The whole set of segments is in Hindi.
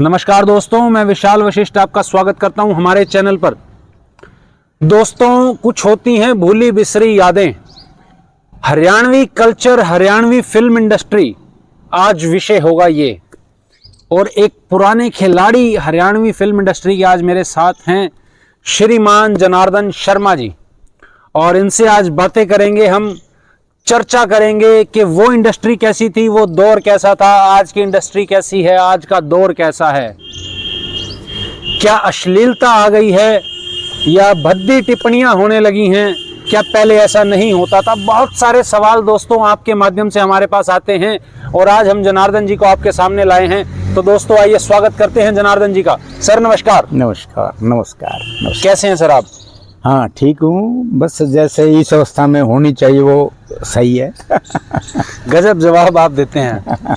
नमस्कार दोस्तों, मैं विशाल वशिष्ठ आपका स्वागत करता हूं हमारे चैनल पर। दोस्तों, कुछ होती हैं भूली बिसरी यादें। Haryanvi culture, Haryanvi film industry आज विषय होगा ये। और एक पुराने खिलाड़ी हरियाणवी फिल्म इंडस्ट्री के आज मेरे साथ हैं श्रीमान जनार्दन शर्मा जी, और इनसे आज बातें करेंगे, हम चर्चा करेंगे कि वो इंडस्ट्री कैसी थी, वो दौर कैसा था, आज की इंडस्ट्री कैसी है, आज का दौर कैसा है, क्या अश्लीलता आ गई है या भद्दी टिप्पणियां होने लगी हैं, क्या पहले ऐसा नहीं होता था। बहुत सारे सवाल दोस्तों आपके माध्यम से हमारे पास आते हैं और आज हम जनार्दन जी को आपके सामने लाए हैं। तो दोस्तों आइए स्वागत करते हैं जनार्दन जी का। सर नमस्कार। नमस्कार। नमस्कार। कैसे हैं सर आप? हाँ ठीक हूँ, बस जैसे इस अवस्था में होनी चाहिए वो सही है। गजब जवाब आप देते हैं।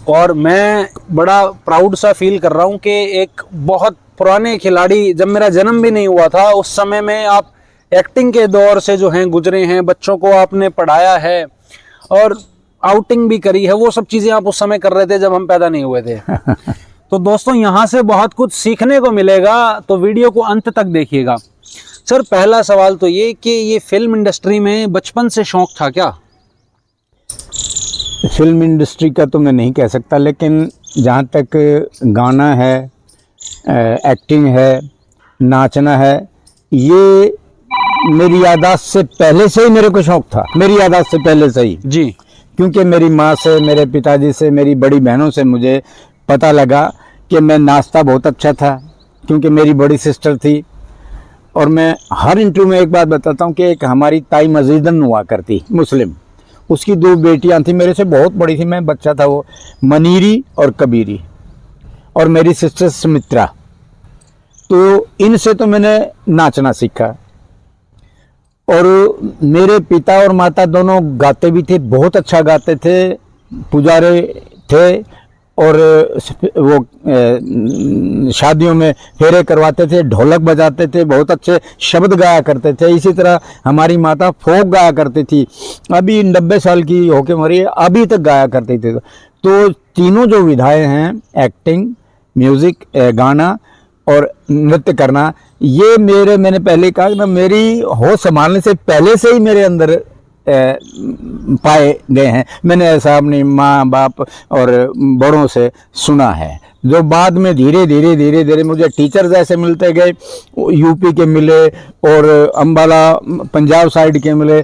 और मैं बड़ा प्राउड सा फील कर रहा हूँ कि एक बहुत पुराने खिलाड़ी, जब मेरा जन्म भी नहीं हुआ था उस समय में आप एक्टिंग के दौर से जो हैं गुजरे हैं, बच्चों को आपने पढ़ाया है और आउटिंग भी करी है। वो सब चीज़ें आप उस समय कर रहे थे जब हम पैदा नहीं हुए थे। तो दोस्तों यहाँ से बहुत कुछ सीखने को मिलेगा, तो वीडियो को अंत तक देखिएगा। सर पहला सवाल तो ये कि ये फिल्म इंडस्ट्री में बचपन से शौक था क्या? फिल्म इंडस्ट्री का तो मैं नहीं कह सकता, लेकिन जहाँ तक गाना है, एक्टिंग है, नाचना है, ये मेरी यादाश्त से पहले से ही मेरे को शौक था। मेरी यादाश्त से पहले से ही जी, क्योंकि मेरी माँ से, मेरे पिताजी से, मेरी बड़ी बहनों से मुझे पता लगा कि मैं नाचता बहुत अच्छा था, क्योंकि मेरी बड़ी सिस्टर थी। और मैं हर इंटरव्यू में एक बात बताता हूँ कि एक हमारी ताई मजीदन हुआ करती, मुस्लिम, उसकी 2 बेटियां थी, मेरे से बहुत बड़ी थी, मैं बच्चा था, वो मनीरी और कबीरी, और मेरी सिस्टर सुमित्रा। तो इनसे तो मैंने नाचना सीखा। और मेरे पिता और माता दोनों गाते भी थे, बहुत अच्छा गाते थे, पुजारी थे, और वो शादियों में फेरे करवाते थे, ढोलक बजाते थे, बहुत अच्छे शब्द गाया करते थे। इसी तरह हमारी माता फोक गाया करती थी, अभी 90 साल की होके मरी है, अभी तक गाया करती थी। तो तीनों जो विधाएं हैं, एक्टिंग, म्यूज़िक, गाना और नृत्य करना, ये मैंने पहले कहा ना, मेरी होश संभालने से पहले से ही मेरे अंदर पाए गए हैं। मैंने ऐसा अपनी माँ बाप और बड़ों से सुना है, जो बाद में धीरे धीरे मुझे टीचर जैसे मिलते गए। यूपी के मिले और अम्बाला पंजाब साइड के मिले।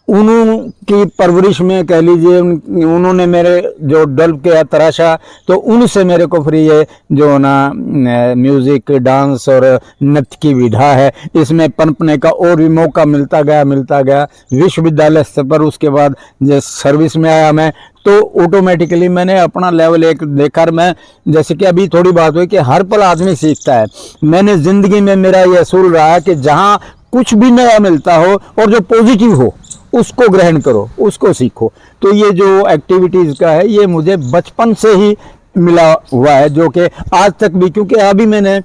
उनकी परवरिश में कह लीजिए, उन्होंने मेरे जो डल के तराशा, तो उनसे मेरे को फिर ये जो ना म्यूज़िक, डांस और नृत्य की विधा है, इसमें पनपने का और भी मौका मिलता गया विश्वविद्यालय स्तर पर। उसके बाद जब सर्विस में आया मैं, तो ऑटोमेटिकली मैंने अपना लेवल एक देखकर, मैं जैसे कि अभी थोड़ी बात हुई कि हर पल आदमी सीखता है, मैंने ज़िंदगी में मेरा ये असूल रहा है कि जहाँ कुछ भी नया मिलता हो और जो पॉजिटिव हो उसको ग्रहण करो, उसको सीखो। तो ये जो एक्टिविटीज़ का है, ये मुझे बचपन से ही मिला हुआ है, जो कि आज तक भी, क्योंकि अभी मैंने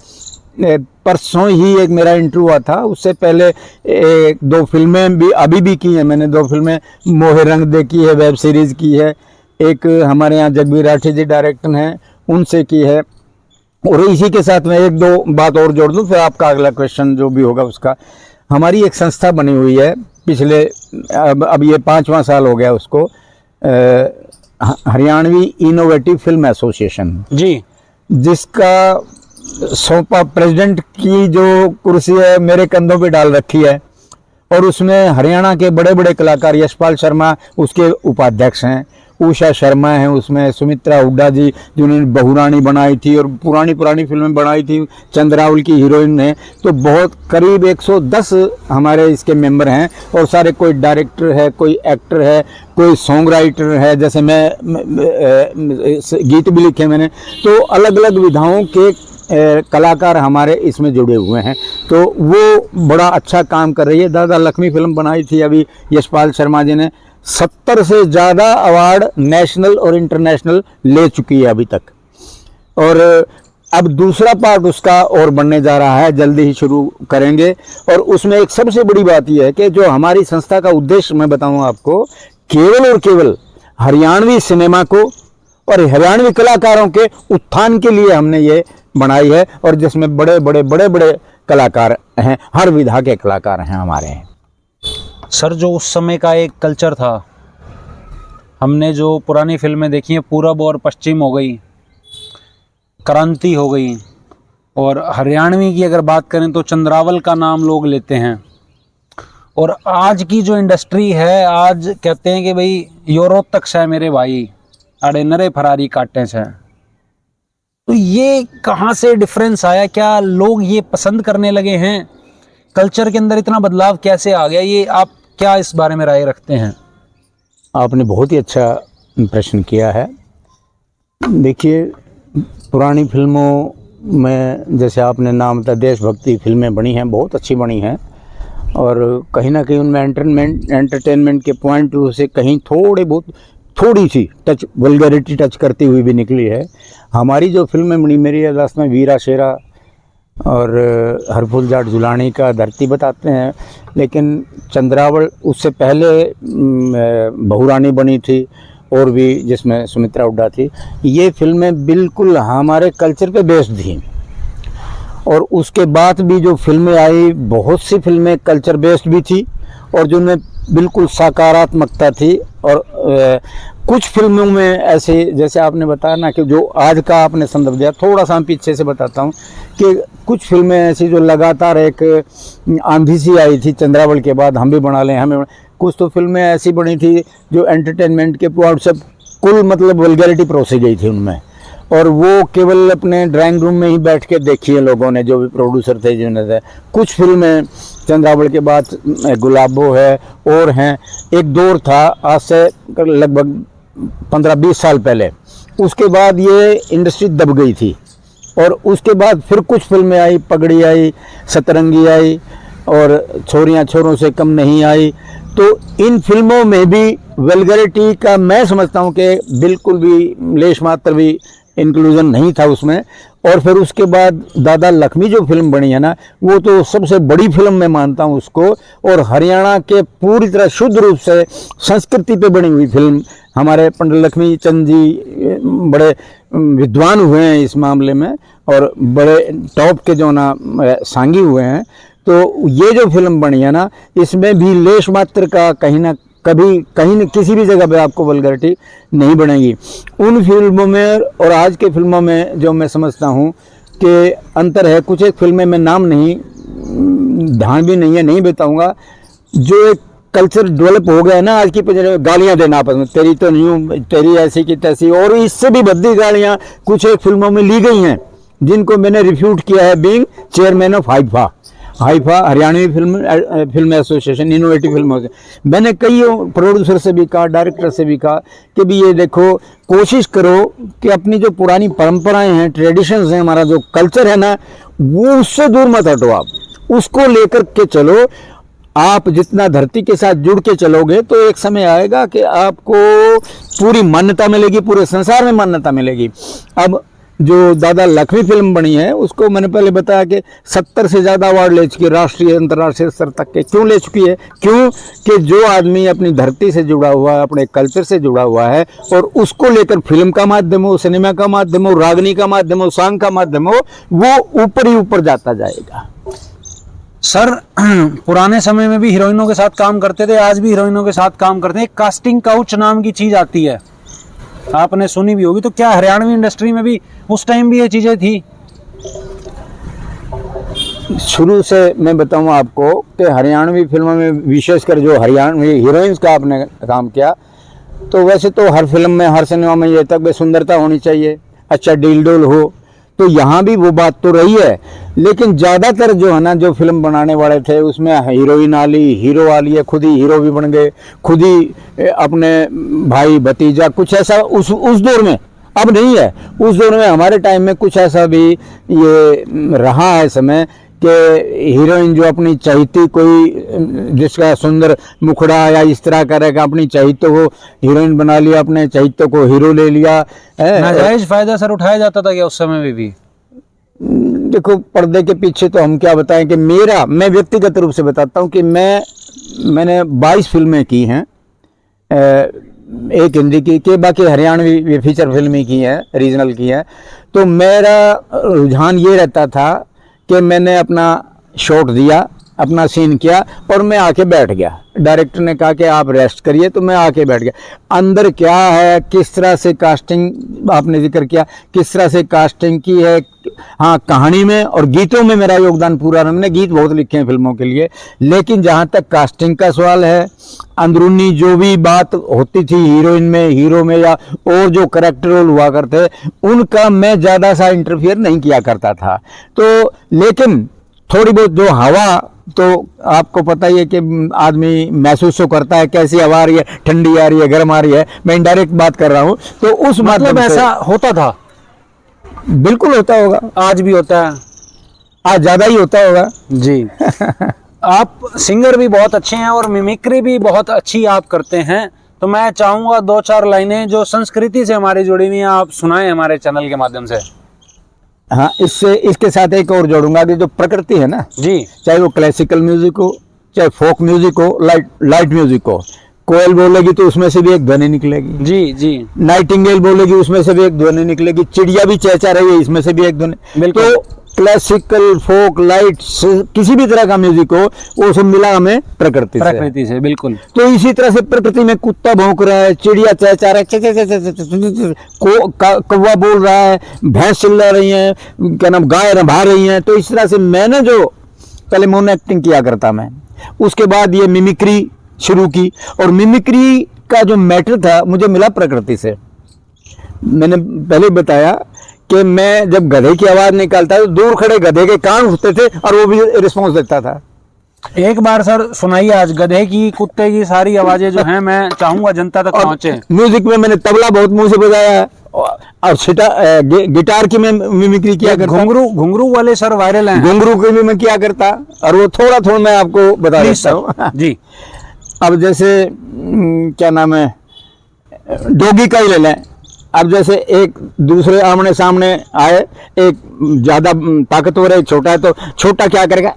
परसों ही एक मेरा इंटरव्यू हुआ था, उससे पहले 2 फिल्में भी अभी भी की हैं मैंने। 2 फिल्में मोहे रंग दे की है, वेब सीरीज़ की है, एक हमारे यहाँ जगबीर राठी जी डायरेक्टर हैं, उनसे की है। और इसी के साथ मैं 1-2 बात और जोड़ दूँ, फिर आपका अगला क्वेश्चन जो भी होगा उसका। हमारी एक संस्था बनी हुई है पिछले, अब ये 5वां साल हो गया उसको, हरियाणवी इनोवेटिव फिल्म एसोसिएशन जी, जिसका सौंपा प्रेसिडेंट की जो कुर्सी है मेरे कंधों पे डाल रखी है। और उसमें हरियाणा के बड़े बड़े कलाकार, यशपाल शर्मा उसके उपाध्यक्ष हैं, उषा शर्मा हैं उसमें, सुमित्रा हुड्डा जी जिन्होंने बहुरानी बनाई थी और पुरानी फिल्में बनाई थी, चंद्रावल की हीरोइन है। तो बहुत करीब 110 हमारे इसके मेंबर हैं, और सारे, कोई डायरेक्टर है, कोई एक्टर है, कोई सॉन्ग राइटर है, जैसे मैं गीत भी लिखे मैंने। तो अलग अलग विधाओं के कलाकार हमारे इसमें जुड़े हुए हैं, तो वो बड़ा अच्छा काम कर रही है। दादा लक्ष्मी फिल्म बनाई थी अभी यशपाल शर्मा जी ने, 70 से ज़्यादा अवार्ड नेशनल और इंटरनेशनल ले चुकी है अभी तक। और अब दूसरा पार्ट उसका और बनने जा रहा है, जल्दी ही शुरू करेंगे। और उसमें एक सबसे बड़ी बात यह है कि जो हमारी संस्था का उद्देश्य मैं बताऊं आपको, केवल और केवल हरियाणवी सिनेमा को और हरियाणवी कलाकारों के उत्थान के लिए हमने ये बनाई है, और जिसमें बड़े बड़े कलाकार हैं, हर विधा के कलाकार हैं हमारे हैं। सर, जो उस समय का एक कल्चर था, हमने जो पुरानी फिल्में देखी हैं, पूरब और पश्चिम हो गई, क्रांति हो गई, और हरियाणवी की अगर बात करें तो चंद्रावल का नाम लोग लेते हैं। और आज की जो इंडस्ट्री है, आज कहते हैं कि भाई यूरो तक से मेरे भाई, अड़े नरे फरारी काटे से। तो ये कहाँ से डिफरेंस आया? क्या लोग ये पसंद करने लगे हैं? कल्चर के अंदर इतना बदलाव कैसे आ गया? ये आप क्या इस बारे में राय रखते हैं? आपने बहुत ही अच्छा प्रश्न किया है। देखिए, पुरानी फिल्मों में जैसे आपने नाम था, देशभक्ति फिल्में बनी हैं, बहुत अच्छी बनी हैं, और कहीं ना कहीं उनमें एंटरटेनमेंट के पॉइंट व्यू से कहीं थोड़ी सी टच वल्गैरिटी टच करती हुई भी निकली है। हमारी जो फिल्में बनी, मेरी याददाश्त में वीरा शेरा और हरफुल जाट जुलानी का धरती बताते हैं, लेकिन चंद्रावल उससे पहले बहुरानी बनी थी, और भी जिसमें सुमित्रा हुड्डा थी। ये फिल्में बिल्कुल हमारे कल्चर पे बेस्ड थी, और उसके बाद भी जो फिल्में आई, बहुत सी फिल्में कल्चर बेस्ड भी थी, और जिनमें बिल्कुल सकारात्मकता थी। और कुछ फिल्मों में ऐसे, जैसे आपने बताया ना कि जो आज का आपने संदर्भ दिया, थोड़ा सा हम पीछे से बताता हूँ कि कुछ फिल्में ऐसी जो लगातार एक आंधी सी आई थी चंद्रावल के बाद, हम भी बना लें, हमें। कुछ तो फिल्में ऐसी बनी थी जो एंटरटेनमेंट के पॉइंट से कुल मतलब वल्गैरिटी परोसी गई थी उनमें, और वो केवल अपने ड्राइंग रूम में ही बैठ के देखी है लोगों ने, जो भी प्रोड्यूसर थे जिन्होंने थे। कुछ फिल्में चंद्रावल के बाद गुलाबो है और हैं। एक दौर था आज से लगभग 15-20 साल पहले, उसके बाद ये इंडस्ट्री दब गई थी, और उसके बाद फिर कुछ फिल्में आई, पगड़ी आई, सतरंगी आई, और छोरियां छोरों से कम नहीं आई। तो इन फिल्मों में भी वल्गैरिटी का मैं समझता हूँ कि बिल्कुल भी लेश मात्र भी इंक्लूजन नहीं था उसमें। और फिर उसके बाद दादा लक्ष्मी जो फिल्म बनी है ना, वो तो सबसे बड़ी फिल्म मैं मानता हूँ उसको, और हरियाणा के पूरी तरह शुद्ध रूप से संस्कृति पे बनी हुई फिल्म। हमारे पंडित लक्ष्मी चंद जी बड़े विद्वान हुए हैं इस मामले में, और बड़े टॉप के जो ना सांगी हुए हैं। तो ये जो फिल्म बनी है ना, इसमें भी लेश मात्र का कहीं किसी भी जगह पे आपको वल्गैरिटी नहीं बनेगी। उन फिल्मों में और आज के फिल्मों में जो मैं समझता हूँ कि अंतर है। कुछ एक फिल्में में नाम नहीं, ध्यान भी नहीं है, नहीं बताऊँगा, जो एक कल्चर डेवलप हो गया है ना आज की गालियाँ देना आपस में, तेरी तो नहीं हूँ, तेरी ऐसी की तैसी, और इससे भी भद्दी गालियाँ कुछ एक फिल्मों में ली गई हैं, जिनको मैंने रिफ्यूट किया है, being chairman of Haifa Haryanvi film association, innovative फिल्मों से। मैंने कई प्रोड्यूसर से भी कहा, डायरेक्टर से भी कहा कि भी ये देखो, कोशिश करो कि अपनी जो पुरानी परंपराएं हैं, ट्रेडिशंस हैं, हमारा जो कल्चर है ना, वो उससे दूर मत हटो, आप उसको लेकर के चलो। आप जितना धरती के साथ जुड़ के चलोगे तो एक समय आएगा कि आपको पूरी मान्यता मिलेगी, पूरे संसार में मान्यता मिलेगी। अब जो दादा लक्ष्मी फिल्म बनी है, उसको मैंने पहले बताया कि 70 से ज़्यादा अवार्ड ले चुकी है, राष्ट्रीय अंतर्राष्ट्रीय स्तर तक के। क्यों ले चुकी है? क्यों कि जो आदमी अपनी धरती से जुड़ा हुआ है, अपने कल्चर से जुड़ा हुआ है, और उसको लेकर फिल्म का माध्यम हो, सिनेमा का माध्यम हो, रागनी का माध्यम हो, सॉन्ग का माध्यम हो, वो ऊपर ही ऊपर जाता जाएगा। सर, पुराने समय में भी हीरोइनों के साथ काम करते थे, आज भी हीरोइनों के साथ काम करते हैं। एक कास्टिंग काउच नाम की चीज आती है, आपने सुनी भी होगी। तो क्या हरियाणवी इंडस्ट्री में भी उस टाइम भी ये चीजें थी? शुरू से मैं बताऊं आपको कि हरियाणवी फिल्मों में विशेषकर जो हरियाणवी हीरोइंस का आपने काम किया, तो वैसे तो हर फिल्म में, हर सिनेमा में ये तक सुंदरता होनी चाहिए, अच्छा डील डोल हो, तो यहाँ भी वो बात तो रही है। लेकिन ज़्यादातर जो है ना, जो फिल्म बनाने वाले थे, उसमें हीरोइन वाली, हीरो वाली है, खुद ही हीरो भी बन गए, खुद ही अपने भाई भतीजा, कुछ ऐसा उस दौर में। अब नहीं है, उस दौर में हमारे टाइम में कुछ ऐसा भी ये रहा है समय कि हीरोइन जो अपनी चाहती, कोई जिसका सुंदर मुखड़ा या इस तरह करेगा, अपनी चाहते को हीरोइन बना लिया, अपने चाहते को हीरो ले लिया। नाजायज फायदा सर उठाया जाता था क्या उस समय में भी? देखो, पर्दे के पीछे तो हम क्या बताएं कि मैं व्यक्तिगत रूप से बताता हूं कि मैंने 22 फिल्में की हैं, एक हिंदी की बाकी हरियाणवी फीचर फिल्म ही की है, रीजनल की है। तो मेरा रुझान ये रहता था कि मैंने अपना शॉट दिया, अपना सीन किया और मैं आके बैठ गया। डायरेक्टर ने कहा कि आप रेस्ट करिए, तो मैं आके बैठ गया। अंदर क्या है, किस तरह से कास्टिंग आपने जिक्र किया, किस तरह से कास्टिंग की है, हाँ कहानी में और गीतों में मेरा योगदान पूरा रहा। मैंने गीत बहुत लिखे हैं फिल्मों के लिए, लेकिन जहाँ तक कास्टिंग का सवाल है, अंदरूनी जो भी बात होती थी हीरोइन में, हीरो में या और जो करेक्टर रोल हुआ करते, उनका मैं ज़्यादा सा इंटरफियर नहीं किया करता था। तो लेकिन थोड़ी बहुत जो हवा, तो आपको पता ही है कि आदमी महसूस तो करता है कैसी हवा आ रही है, ठंडी आ रही है, गर्म आ रही है, मैं इनडायरेक्ट बात कर रहा हूँ। तो उस मतलब ऐसा होता था? बिल्कुल होता होगा, आज भी होता है? आज ज़्यादा ही होता होगा जी। आप सिंगर भी बहुत अच्छे हैं और मिमिक्री भी बहुत अच्छी आप करते हैं, तो मैं चाहूँगा 2-4 लाइनें जो संस्कृति से हमारी जुड़ी हुई हैं आप सुनाएं हमारे चैनल के माध्यम से। हाँ, इसके साथ एक और जोड़ूंगा कि जो प्रकृति है ना जी, चाहे वो क्लासिकल म्यूजिक हो, चाहे फोक म्यूजिक हो, लाइट म्यूजिक हो, कोयल बोलेगी तो उसमें से भी एक ध्वनि निकलेगी। जी जी। नाइटिंगेल बोलेगी उसमें से भी एक ध्वनि निकलेगी, चिड़िया भी चहचहा रही है इसमें से भी एक ध्वनि। बिल्कुल। तो क्लासिकल, फोक, लाइट, किसी भी तरह का म्यूजिक हो, वो सब मिला हमें प्रकृति से। बिल्कुल। तो इसी तरह से प्रकृति में कुत्ता भौंक रहा है, चिड़िया चहचहा रहा है, कौवा बोल रहा है, भैंस चिल्ला रही है, क्या नाम, गाय रंभा रही है। तो इस तरह से मैंने जो पहले मोनो एक्टिंग किया करता मैं, उसके बाद ये मिमिक्री शुरू की, और मिमिक्री का जो मैटर था मुझे मिला प्रकृति से। मैंने पहले बताया कि मैं जब गधे की आवाज निकालता तो दूर खड़े गधे के कान उठते थे और वो भी रिस्पॉन्स देता था। एक बार सर सुनाइए आज गधे की, कुत्ते की सारी आवाजें जो हैं, मैं चाहूंगा जनता तक पहुंचे। म्यूजिक में मैंने तबला बहुत मुंह से बजाया है और गिटार की मैं मिमिक्री किया करता। घुंघरू वाले सर वायरल हैं। घुंघरू की भी मैं किया करता, और वो थोड़ा मैं आपको बता देता हूँ जी। अब जैसे क्या नाम है, डोगी का ही ले लें। अब जैसे एक दूसरे आमने सामने आए, एक ज्यादा ताकतवर है, छोटा है, तो छोटा क्या करेगा,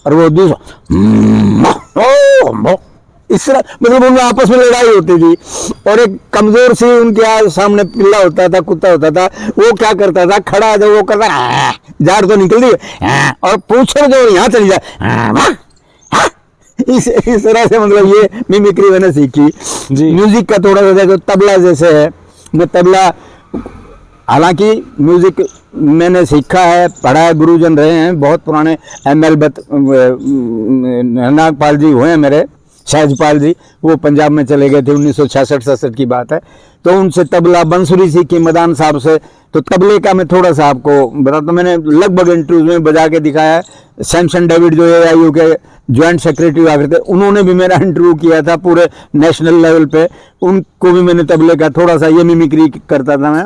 और वो दूसरा इस तरह, मतलब उनमें आपस में लड़ाई होती थी। और एक कमजोर सी उनके सामने पिल्ला होता था, कुत्ता होता था, वो क्या करता था, खड़ा है तो वो करता, झाड़ तो निकल रही है, और पूछो जो यहाँ चली जाए, इस तरह से मतलब ये मिमिक्री मैंने सीखी। म्यूजिक का थोड़ा सा देखो, तबला जैसे है, मैं तबला, हालांकि म्यूजिक मैंने सीखा है, पढ़ा है, गुरुजन रहे हैं बहुत पुराने, ML नागपाल जी हुए हैं मेरे, सहजपाल जी, वो पंजाब में चले गए थे, 1966-67 की बात है। तो उनसे तबला, बंसुरी सीखी मदान साहब से। तो तबले का मैं थोड़ा सा आपको बताता, मैंने लगभग इंटरव्यूज में बजा के दिखाया है। सैमसन डेविड जो AIU के ज्वाइंट सेक्रेटरी हुआ करते, उन्होंने भी मेरा इंटरव्यू किया था पूरे नेशनल लेवल पे, उनको भी मैंने तबले का थोड़ा सा ये मिमिक्री करता था मैं।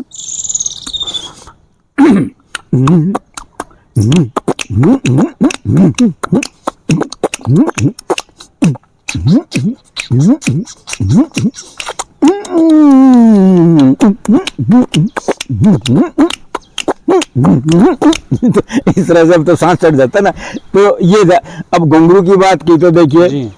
इस तरह से अब तो सांस चढ़ जाता है ना। तो ये अब घुंघरू की बात की तो देखिए,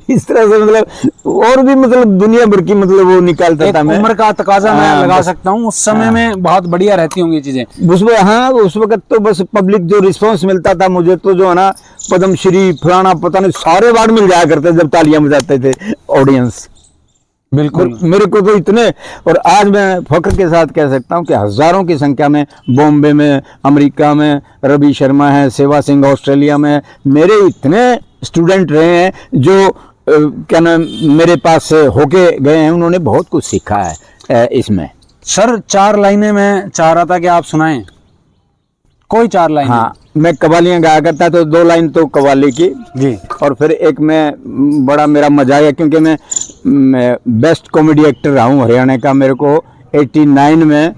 इस तरह से मतलब और भी मतलब दुनिया भर की मतलब वो निकालता था मैं। उम्र का तकाजा मैं लगा सकता हूँ, उस समय में बहुत बढ़िया रहती होंगी चीजें उसमें। हाँ, उस वक्त तो बस पब्लिक जो रिस्पांस मिलता था मुझे, तो जो है ना, पद्मश्री फलाना पता नहीं सारे अवार्ड मिल जाया करते जब तालियां बजाते थे ऑडियंस। बिल्कुल, मेरे को तो इतने, और आज मैं फख्र के साथ कह सकता हूँ कि हजारों की संख्या में बॉम्बे में, अमेरिका में रवि शर्मा है, सेवा सिंह ऑस्ट्रेलिया में, मेरे इतने स्टूडेंट रहे हैं जो क्या नाम मेरे पास से होके गए हैं, उन्होंने बहुत कुछ सीखा है इसमें। सर 4 लाइनें मैं चाह रहा था कि आप सुनाएं, कोई 4 लाइन। हाँ, मैं कव्वालियाँ गाया करता, तो 2 लाइन तो कव्वाली की जी, और फिर एक मैं बड़ा मेरा मजा आया क्योंकि मैं बेस्ट कॉमेडी एक्टर रहा हूँ हरियाणा का। मेरे को 89 में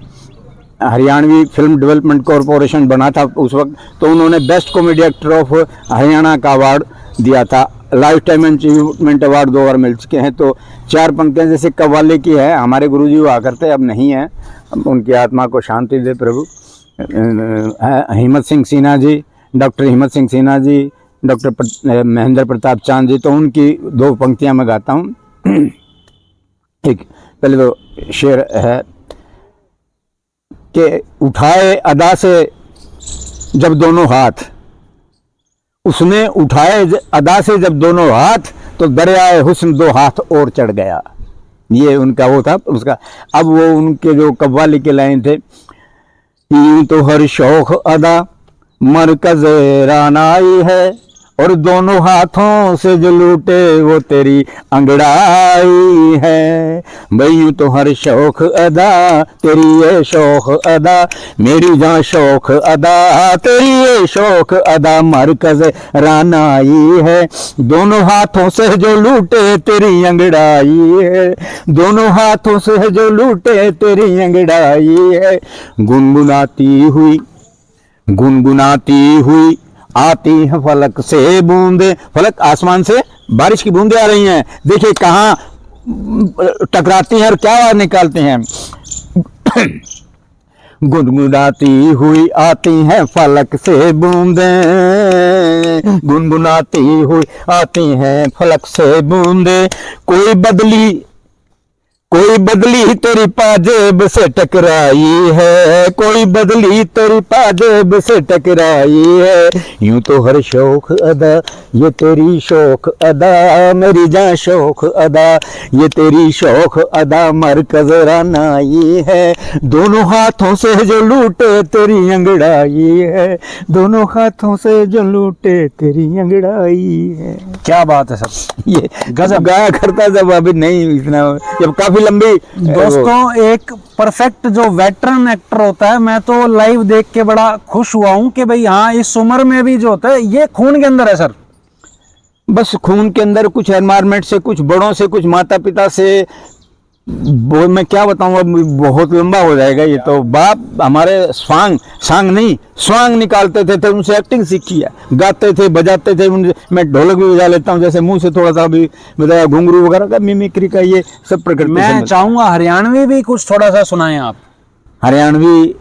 हरियाणवी फिल्म डेवलपमेंट कॉरपोरेशन बना था उस वक्त, तो उन्होंने best comedy actor of Haryana का अवार्ड दिया था। लाइफ टाइम अचीवमेंट अवार्ड 2 बार मिल चुके हैं। तो 4 पंक्तियाँ जैसे कव्वाली की है, हमारे गुरुजी हुआ करते, अब नहीं है, उनकी आत्मा को शांति दे प्रभु। हिम्मत सिंह सिन्हा जी, डॉक्टर हिम्मत सिंह सिन्हा जी, डॉक्टर महेंद्र प्रताप चांद जी, तो उनकी 2 पंक्तियाँ मैं गाता हूँ। एक पहले तो शेर है कि उठाए अदा से जब दोनों हाथ, उसने उठाए अदा से जब दोनों हाथ, तो दरियाए हुस्न 2 हाथ और चढ़ गया। ये उनका वो था उसका। अब वो उनके जो कव्वाली के लाइन थे, यूं तो हर शौक अदा मरकज रानाई है, और दोनों हाथों से जो लूटे वो तेरी अंगड़ाई है। भाई यूं तो हर शौक अदा तेरी ये शौक अदा, मेरी जान शौक अदा तेरी ये शौक अदा मरकज रानाई है। दोनों हाथों से जो लूटे तेरी अंगड़ाई है, दोनों हाथों से जो लूटे तेरी अंगड़ाई है। गुनगुनाती हुई आती है फलक से बूंदे, फलक आसमान से बारिश की बूंदे आ रही हैं, देखिए कहाँ टकराती हैं और क्या आवाज निकालती हैं। गुनगुनाती हुई आती हैं फलक से बूंदे, गुनगुनाती हुई आती हैं फलक से बूंदे। कोई बदली तेरी पाजेब से टकराई है, कोई बदली तेरी पाजेब से टकराई है। यूं तो हर शौक अदा ये तेरी शौक अदा, मेरी जान शौक अदा ये तेरी शौक अदा मरकज रानाई है। दोनों हाथों से जो लूटे तेरी अंगड़ाई है, दोनों हाथों से जो लूटे तेरी अंगड़ाई है। क्या बात है सर, ये गजब गाया करता जब अभी नहीं इतना, जब काफी लंबी। दोस्तों एक परफेक्ट जो वेटरन एक्टर होता है, मैं तो लाइव देख के बड़ा खुश हुआ हूं कि भाई हाँ इस उम्र में भी जो होता है ये खून के अंदर है सर। बस खून के अंदर कुछ एनवायरमेंट से, कुछ बड़ों से, कुछ माता पिता से, वो मैं क्या बताऊंगा, बहुत लंबा हो जाएगा ये तो। बाप हमारे स्वांग निकालते थे, उनसे एक्टिंग सीखी है, गाते थे, बजाते थे। मैं ढोलक भी बजा लेता हूँ, जैसे मुंह से थोड़ा सा भी बताया, घुंघरू वगैरह का, मिमिक्री का, ये सब प्रकृति। मैं चाहूंगा हरियाणवी भी कुछ थोड़ा सा सुनाएं आप। हरियाणवी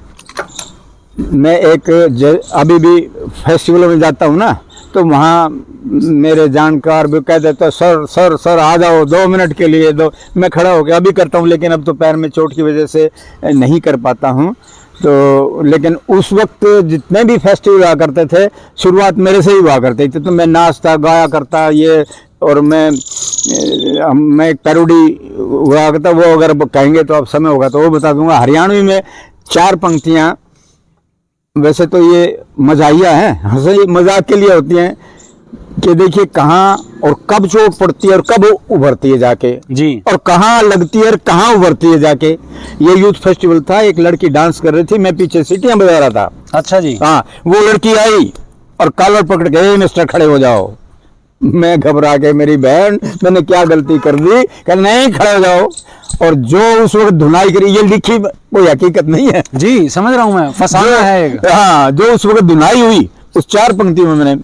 मैं अभी भी फेस्टिवलों में जाता हूँ ना, तो वहाँ मेरे जानकार भी कह देते सर सर सर आ जाओ 2 मिनट के लिए दो। मैं खड़ा हो गया, अभी करता हूँ, लेकिन अब तो पैर में चोट की वजह से नहीं कर पाता हूँ। तो लेकिन उस वक्त जितने भी फेस्टिवल हुआ करते थे, शुरुआत मेरे से ही हुआ करती थी, तो मैं नाचता गाया करता ये। और मैं एक पैरोडी हुआ करता, वो अगर कहेंगे तो अब समय होगा तो वो बता दूंगा। हरियाणवी में 4 पंक्तियाँ, वैसे तो ये मजाहिया है, हंसी मजाक के लिए होती हैं कि देखिए कहाँ और कब चोट पड़ती है और कब उभरती है जाके जी, और कहाँ लगती है और कहाँ उभरती है जाके। ये यूथ फेस्टिवल था, एक लड़की डांस कर रही थी, मैं पीछे सीटियां बजा रहा था। अच्छा जी। हाँ, वो लड़की आई और कॉलर पकड़ के, मिस्टर खड़े हो जाओ। मैं घबरा के, मेरी बहन मैंने क्या गलती कर दी, कह नहीं खड़े हो जाओ। और जो उस वक्त धुनाई करी, ये लिखी कोई हकीकत नहीं है जी, समझ रहा हूं मैं, फसाना है एक। हाँ, जो उस वक्त धुनाई हुई उस 4 पंक्ति में मैंने,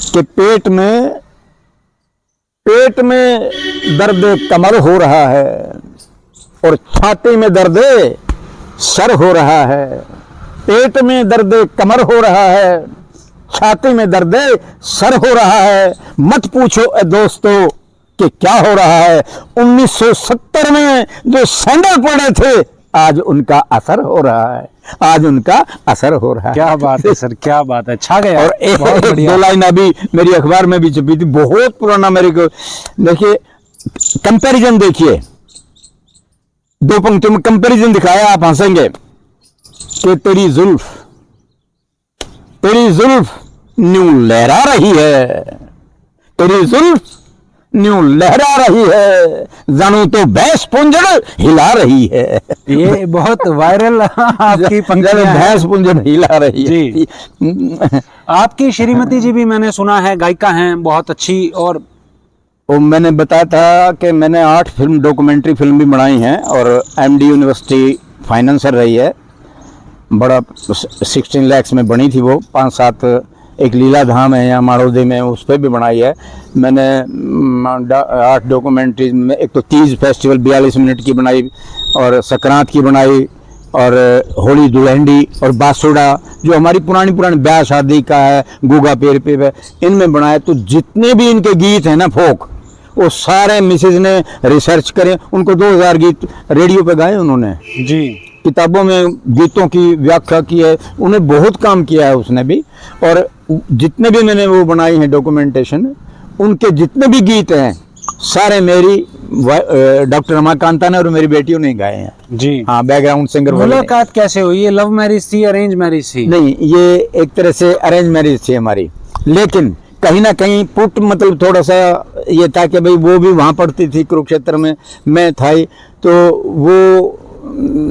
कि पेट में दर्द कमर हो रहा है और छाती में दर्द सर हो रहा है। पेट में दर्द कमर हो रहा है, छाती में दर्द सर हो रहा है। मत पूछो दोस्तों कि क्या हो रहा है। 1970 में जो सैंडल पड़े थे, आज उनका असर हो रहा है, आज उनका असर हो रहा है। क्या बात है सर, क्या बात है, छा गया। और एक 2 लाइन अभी मेरी अखबार में भी छपी थी, बहुत पुराना। मेरे को देखिए, कंपैरिजन देखिए, 2 पंक्तियों में कंपैरिजन दिखाया, आप हंसेंगे कि तेरी जुल्फ न्यू लहरा रही है, तेरी जुल्फ न्यू लहरा रही है, जानू तो भैंस पुंजड़ हिला रही है। ये बहुत वायरल आपकी पंक्तियां हैं। भैंस पुंजड़ हिला रही है जी। आपकी श्रीमती जी भी मैंने सुना है गायिका हैं, बहुत अच्छी। और वो मैंने बताया था कि मैंने 8 डॉक्यूमेंट्री फिल्म भी बनाई हैं, और MD यूनिवर्सिटी फाइनेंसर रही है। बड़ा 16 लाख में बनी थी वो, 5-7 एक लीला धाम है यहाँ माड़ोदी में, उस पर भी बनाई है मैंने 8 डॉक्यूमेंट्रीज में। एक तो तीज फेस्टिवल 42 मिनट की बनाई, और संक्रांत की बनाई, और होली दुल्हनडी और बासुड़ा जो हमारी पुरानी ब्याह शादी का है, गुगा पेर पे है, इनमें बनाए। तो जितने भी इनके गीत हैं ना फोक, वो सारे मिसेज ने रिसर्च करे, उनको 2000 गीत रेडियो पे गाए उन्होंने जी। किताबों में गीतों की व्याख्या की है, उन्हें बहुत काम किया है उसने भी। और जितने भी मैंने वो बनाई हैं डॉक्यूमेंटेशन, उनके जितने भी गीत हैं सारे मेरी डॉक्टर रमाकांता ने और मेरी बेटियों ने गाए हैं जी। हाँ, बैकग्राउंड सिंगर। मुलाकात कैसे हुई? ये लव मैरिज थी, अरेंज मैरिज थी? नहीं, ये एक तरह से अरेंज मैरिज थी हमारी, लेकिन कहीं ना कहीं पुट मतलब थोड़ा सा ये था कि भाई वो भी वहाँ पढ़ती थी कुरुक्षेत्र में, मैं था ही, तो वो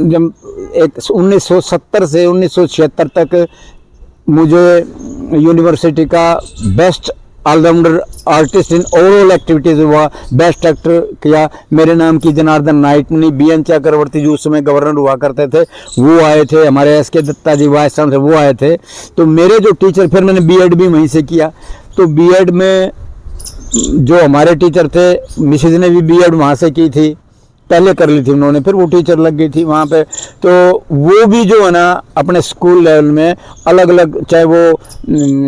जब 1970 से 1976 तक मुझे यूनिवर्सिटी का best allrounder artist in overall activities हुआ, बेस्ट एक्टर किया। मेरे नाम की जनार्दन नाइटमनी, बीएन चक्रवर्ती जो उस समय गवर्नर हुआ करते थे वो आए थे, हमारे एस के दत्ता जी वाइस चांसलर वो आए थे। तो मेरे जो टीचर, फिर मैंने बीएड भी वहीं से किया, तो बीएड में जो हमारे टीचर थे, मिसेज ने भी बीएड वहाँ से की थी, पहले कर ली थी उन्होंने, फिर वो टीचर लग गई थी वहाँ पे। तो वो भी जो है ना अपने स्कूल लेवल में अलग अलग, चाहे वो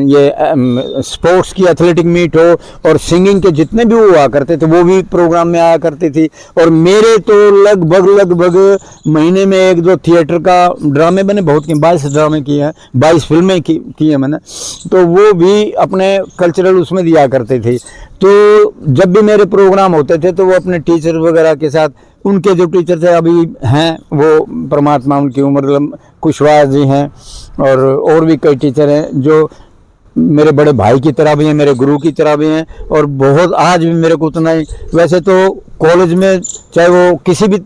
ये स्पोर्ट्स की एथलेटिक मीट हो और सिंगिंग के जितने भी वो हुआ करते थे वो भी प्रोग्राम में आया करती थी। और मेरे तो लगभग महीने में 1-2 थिएटर का ड्रामे मैंने बहुत किए, 22 ड्रामे किए हैं, 22 फिल्में की हैं मैंने। तो वो भी अपने कल्चरल उसमें दिया करते थे। तो जब भी मेरे प्रोग्राम होते थे तो वो अपने टीचर वगैरह के साथ, उनके जो टीचर थे अभी हैं वो परमात्मा उनकी उम्र, कुशवाहा जी हैं और भी कई टीचर हैं जो मेरे बड़े भाई की तरह भी हैं, मेरे गुरु की तरह भी हैं, और बहुत आज भी मेरे को उतना ही। वैसे तो कॉलेज में चाहे वो किसी भी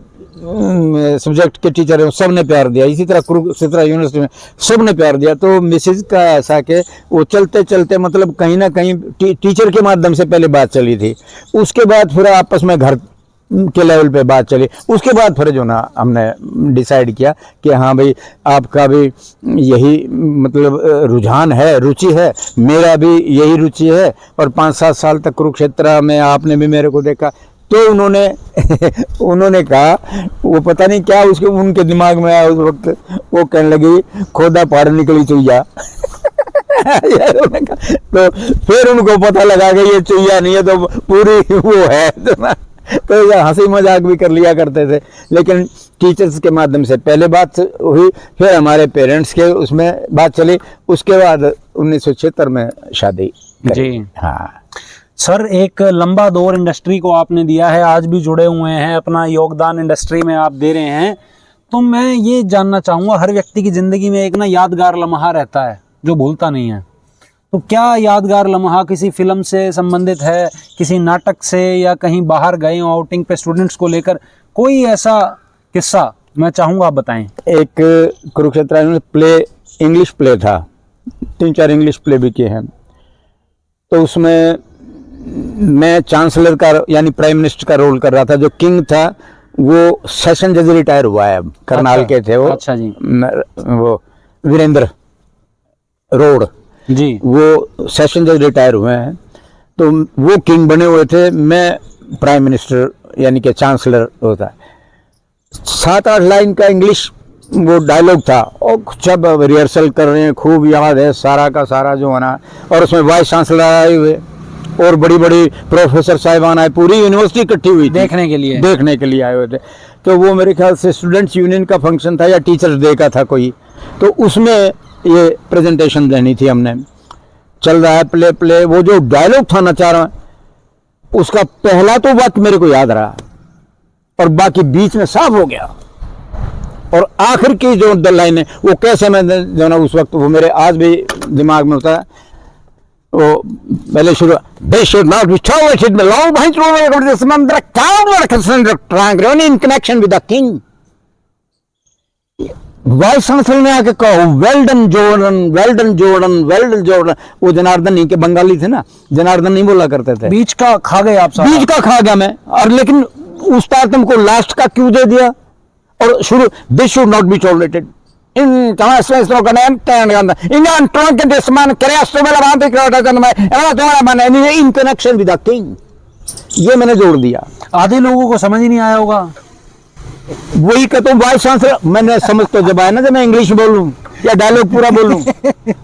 सब्जेक्ट के टीचर हैं सब ने प्यार दिया, इसी तरह कुरुक्षेत्र यूनिवर्सिटी में सब ने प्यार दिया। तो मिसेज का ऐसा कि वो चलते चलते मतलब कहीं ना कहीं टीचर के माध्यम से पहले बात चली थी, उसके बाद फिर आपस में घर के लेवल पे बात चली, उसके बाद फिर जो ना हमने डिसाइड किया कि हाँ भाई आपका भी यही मतलब रुझान है, रुचि है, मेरा भी यही रुचि है, और 5-7 साल तक कुरुक्षेत्र में आपने भी मेरे को देखा। तो उन्होंने कहा, वो पता नहीं क्या उसके उनके दिमाग में आया उस वक्त, वो कहने लगी खोदा पहाड़ निकली चुईया। तो फिर उनको पता लगा कि ये चुईया नहीं है तो पूरी वो है, तो हंसी मजाक भी कर लिया करते थे। लेकिन टीचर्स के माध्यम से पहले बात हुई, फिर हमारे पेरेंट्स के उसमें बात चली, उसके बाद 1976 में शादी जी। हाँ सर, एक लंबा दौर इंडस्ट्री को आपने दिया है, आज भी जुड़े हुए हैं, अपना योगदान इंडस्ट्री में आप दे रहे हैं। तो मैं ये जानना चाहूँगा, हर व्यक्ति की ज़िंदगी में एक ना यादगार लम्हा रहता है जो भूलता नहीं है। तो क्या यादगार लम्हा किसी फिल्म से संबंधित है, किसी नाटक से, या कहीं बाहर गए हो आउटिंग पे स्टूडेंट्स को लेकर, कोई ऐसा किस्सा मैं चाहूँगा आप बताएं। एक कुरुक्षेत्र में प्ले, इंग्लिश प्ले था, 3-4 इंग्लिश प्ले भी किए हैं। तो उसमें मैं चांसलर का यानी प्राइम मिनिस्टर का रोल कर रहा था। जो किंग था वो सेशन जज रिटायर हुआ है, करनाल के थे वो। अच्छा जी। वो वीरेंद्र रोड जी, वो सेशन जज रिटायर हुए हैं, तो वो किंग बने हुए थे, मैं प्राइम मिनिस्टर यानी कि चांसलर होता है। 7-8 लाइन का इंग्लिश वो डायलॉग था, और जब रिहर्सल कर रहे हैं खूब याद है सारा का सारा जो है ना। और उसमें वाइस चांसलर आए हुए और बड़ी बड़ी प्रोफेसर साहिबान आए, पूरी यूनिवर्सिटी इकट्ठी हुई थी देखने के लिए आए हुए थे। तो वो मेरे ख्याल से स्टूडेंट्स यूनियन का फंक्शन था या टीचर्स डे का था कोई, तो उसमें ये प्रेजेंटेशन देनी थी हमने। चल रहा है प्ले, वो जो डायलॉग था नचारा, उसका पहला तो वक्त मेरे को याद रहा और बाकी बीच में साफ हो गया, और आखिर की जो लाइन है वो कैसे मैं जो ना उस वक्त वो मेरे आज भी दिमाग में होता है। वो पहले शुरू, they should not be tolerated below the samandra triangle in connection with the king. Vice chancellor ने आके कहो वेल डन जॉर्डन। वो जनार्दन नहीं के बंगाली थे ना, जनार्दन नहीं बोला करते थे। बीच का खा गए आप, बीच का खा गया मैं। और लेकिन उस तार तुमको लास्ट का क्यों दे दिया, और शुरू this should not be tolerated. In connection with the king. ये मैंने जोड़ दिया। आधे लोगों को समझ ही नहीं आया होगा। वही कहता हूँ वाइस चांसलर, मैंने समझ तो जब आया ना जब मैं इंग्लिश बोलूं या डायलॉग पूरा बोलूं,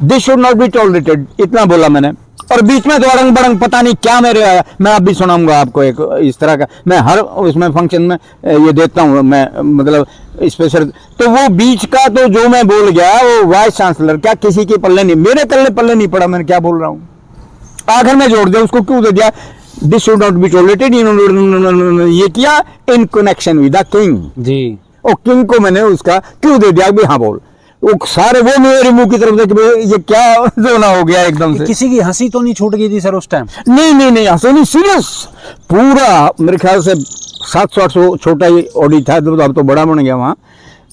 this should not be tolerated, इतना बोला मैंने। और बीच में तो अड़ंग बड़ंग पता नहीं क्या मेरे आया, मैं अब भी सुनाऊंगा आपको एक इस तरह का, मैं हर उसमें फंक्शन में ये देता हूँ मैं, मतलब स्पेशल। तो वो बीच का तो जो मैं बोल गया वो वाइस चांसलर क्या किसी के पल्ले नहीं, मेरे पल्ले नहीं पड़ा मैंने क्या बोल रहा हूँ। आखिर में जोड़ दिया, उसको क्यों दे दिया, this should not be tolerated, ये किया in connection with the king ji. और किंग को मैंने उसका क्यों दे दिया, हाँ बोल। वो सारे वो मेरे मुंह की तरफ देख, ये क्या जोना हो गया एकदम से। किसी की हंसी तो नहीं छूट गई थी सर उस टाइम? नहीं हंसी नहीं, सीरियस पूरा मेरे ख्याल से 700-800 छोटा ही ऑडी था, तो अब तो बड़ा बन गया वहाँ।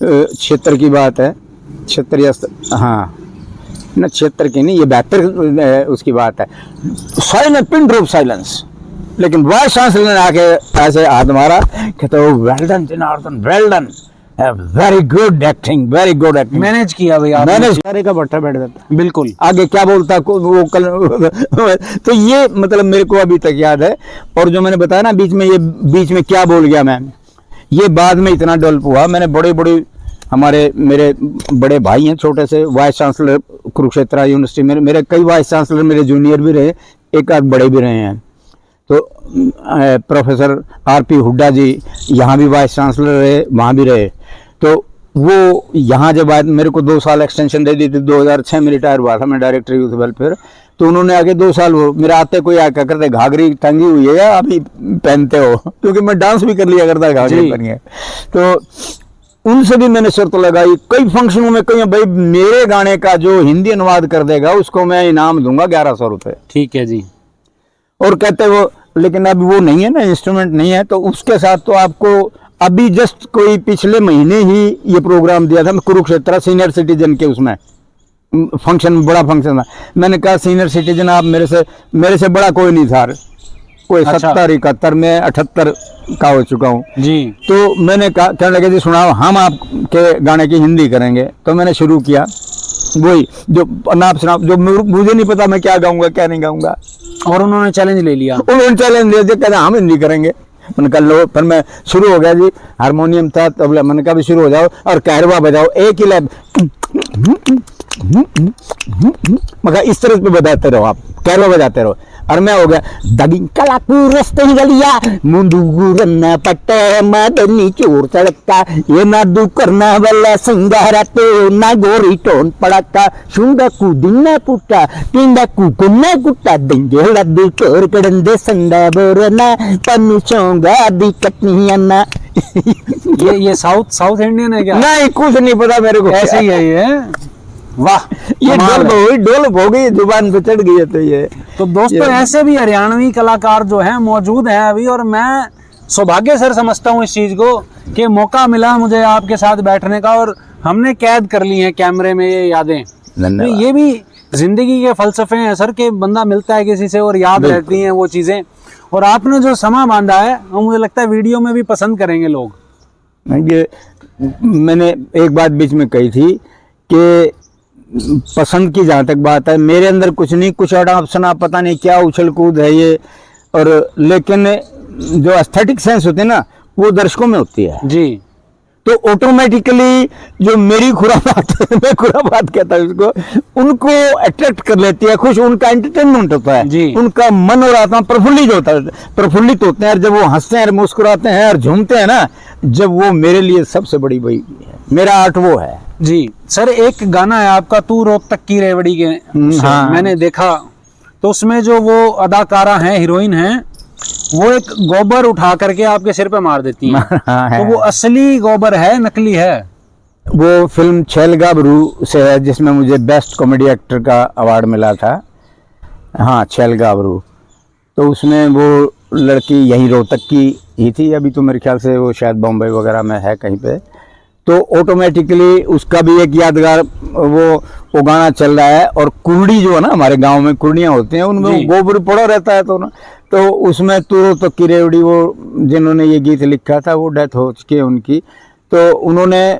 क्षेत्र की बात है, क्षेत्र या हाँ न क्षेत्र की नहीं, ये 72 उसकी बात है। Silence, pin drop silence. लेकिन वाइस चांसलर ने आके ऐसे हाथ मारा, कहते हो well done Janardan, well done, very good acting, very good acting. Manage किया भाई आपने। मैंने सारे का भट्टा बैठ जाता, बिल्कुल। आगे क्या बोलता वो कल तो ये मतलब मेरे को अभी तक याद है। और जो मैंने बताया ना बीच में क्या बोल गया मैं, ये बाद में इतना डेवलप हुआ। मैंने बड़े मेरे बड़े भाई हैं छोटे से वाइस चांसलर कुरुक्षेत्र यूनिवर्सिटी में, मेरे कई वाइस चांसलर मेरे जूनियर भी रहे, एक आध बड़े भी रहे हैं। तो प्रोफेसर आरपी हुड्डा जी यहाँ भी वाइस चांसलर रहे, वहाँ भी रहे। तो वो यहाँ जब आए मेरे को 2 साल एक्सटेंशन दे दी थी, 2006 में रिटायर हुआ था मैं डायरेक्टर यूथ वेलफेयर। तो उन्होंने आगे 2 साल वो मेरे आते कोई क्या करते, घाघरी टंगी हुई है या अभी पहनते हो, क्योंकि मैं डांस भी कर लिया करता घाघरी पहन के। तो उनसे भी मैंने शर्त लगाई कई फंक्शनों में, कहीं भाई मेरे गाने का जो हिंदी अनुवाद कर देगा उसको मैं इनाम दूंगा 1100 रुपये। ठीक है जी। और कहते वो, लेकिन अब वो नहीं है ना, इंस्ट्रूमेंट नहीं है। तो उसके साथ तो आपको अभी जस्ट कोई पिछले महीने ही ये प्रोग्राम दिया था मैं कुरुक्षेत्र सीनियर सिटीजन के, उसमें फंक्शन, बड़ा फंक्शन था। मैंने कहा सीनियर सिटीजन आप मेरे से बड़ा कोई नहीं था, कोई 70-71 में 78 का हो चुका हूँ जी। तो मैंने कहा, कहने लगे जी सुनाओ, हम आपके गाने की हिंदी करेंगे। तो मैंने शुरू किया वही जो नाप शनाप, जो मुझे नहीं पता मैं क्या गाऊंगा क्या नहीं गाऊंगा। और उन्होंने चैलेंज ले लिया, कहते हम हिंदी करेंगे। मैंने कहा लो, फिर मैं शुरू हो गया जी, हारमोनियम था तबला, मैंने कहा भी शुरू हो जाओ और कहरवा बजाओ, एक ही लैब, मगर इस तरह पे बजाते रहो, आप कहरवा बजाते रहो। और मैं हो गया दगिंग कलाकू रस्ते गलिया मुंडूरन्ना पट्टे मदनी चोर चढ़ता, ये ना दू करना वाला सिंगारा तो ना गोरी टोन पड़ता, शुंगा कुदिन्ना पुट्टा टिंडा कुकुन्ना कुट्टा दिंगे लड्डू चोर कड़ंदे संडा बोरना पन्नू चोंगा दी कटनियाना। ये साउथ इंडियन है क्या? नहीं, कुछ नहीं पता मेरे को, ऐसे ही है ये। वाह, ये डोल हो गई, जुबान पे चढ़ गई है। तो ये तो दोस्तों ऐसे भी हरियाणवी कलाकार जो हैं मौजूद हैं अभी, और मैं सौभाग्य सर समझता हूँ इस चीज को कि मौका मिला मुझे आपके साथ बैठने का, और हमने कैद कर ली हैं कैमरे में ये यादें। तो ये भी जिंदगी के फलसफे हैं सर, के बंदा मिलता है किसी से और याद रहती हैं वो चीजें। और आपने जो समा बांधा है वो मुझे लगता है वीडियो में भी पसंद करेंगे लोग। ये मैंने एक बात बीच में कही थी कि पसंद की जहाँ तक बात है, मेरे अंदर कुछ नहीं, कुछ अडाप्शन आप पता नहीं क्या उछल कूद है ये, और लेकिन जो एस्थेटिक सेंस होते हैं ना वो दर्शकों में होती है जी। तो ऑटोमेटिकली जो मेरी खुराबात मैं खुराबात कहता हूँ उसको, उनको अट्रैक्ट कर लेती है, खुश, उनका एंटरटेनमेंट होता है जी। उनका मन और आत्मा प्रफुल्लित होता है, प्रफुल्लित होते हैं। और जब वो हंसते हैं, मुस्कुराते हैं और झूमते हैं ना, जब वो मेरे लिए सबसे बड़ी वही है, मेरा आर्ट वो है जी। सर एक गाना है आपका तू रोहतक की रेवड़ी के, हाँ। मैंने देखा तो उसमें जो वो अदाकारा हैं, हीरोइन हैं, वो एक गोबर उठा करके आपके सिर पे मार देती हैं। तो वो असली गोबर है नकली है? वो फिल्म छैल गाभरू से है जिसमें मुझे बेस्ट कॉमेडी एक्टर का अवार्ड मिला था। हाँ, छैल गाभरू। तो उसमें वो लड़की यहीं रोहतक की ही थी, अभी तो मेरे ख्याल से वो शायद बॉम्बे वगैरह में है कहीं पे। तो ऑटोमेटिकली उसका भी एक यादगार वो गाना चल रहा है। और कुर्डी जो है ना, हमारे गांव में कुर्डियाँ होती हैं, उनमें गोबर पड़ा रहता है। तो उसमें तू रोहतक की रेवड़ी, वो जिन्होंने ये गीत लिखा था वो डेथ हो चुकी है उनकी। तो उन्होंने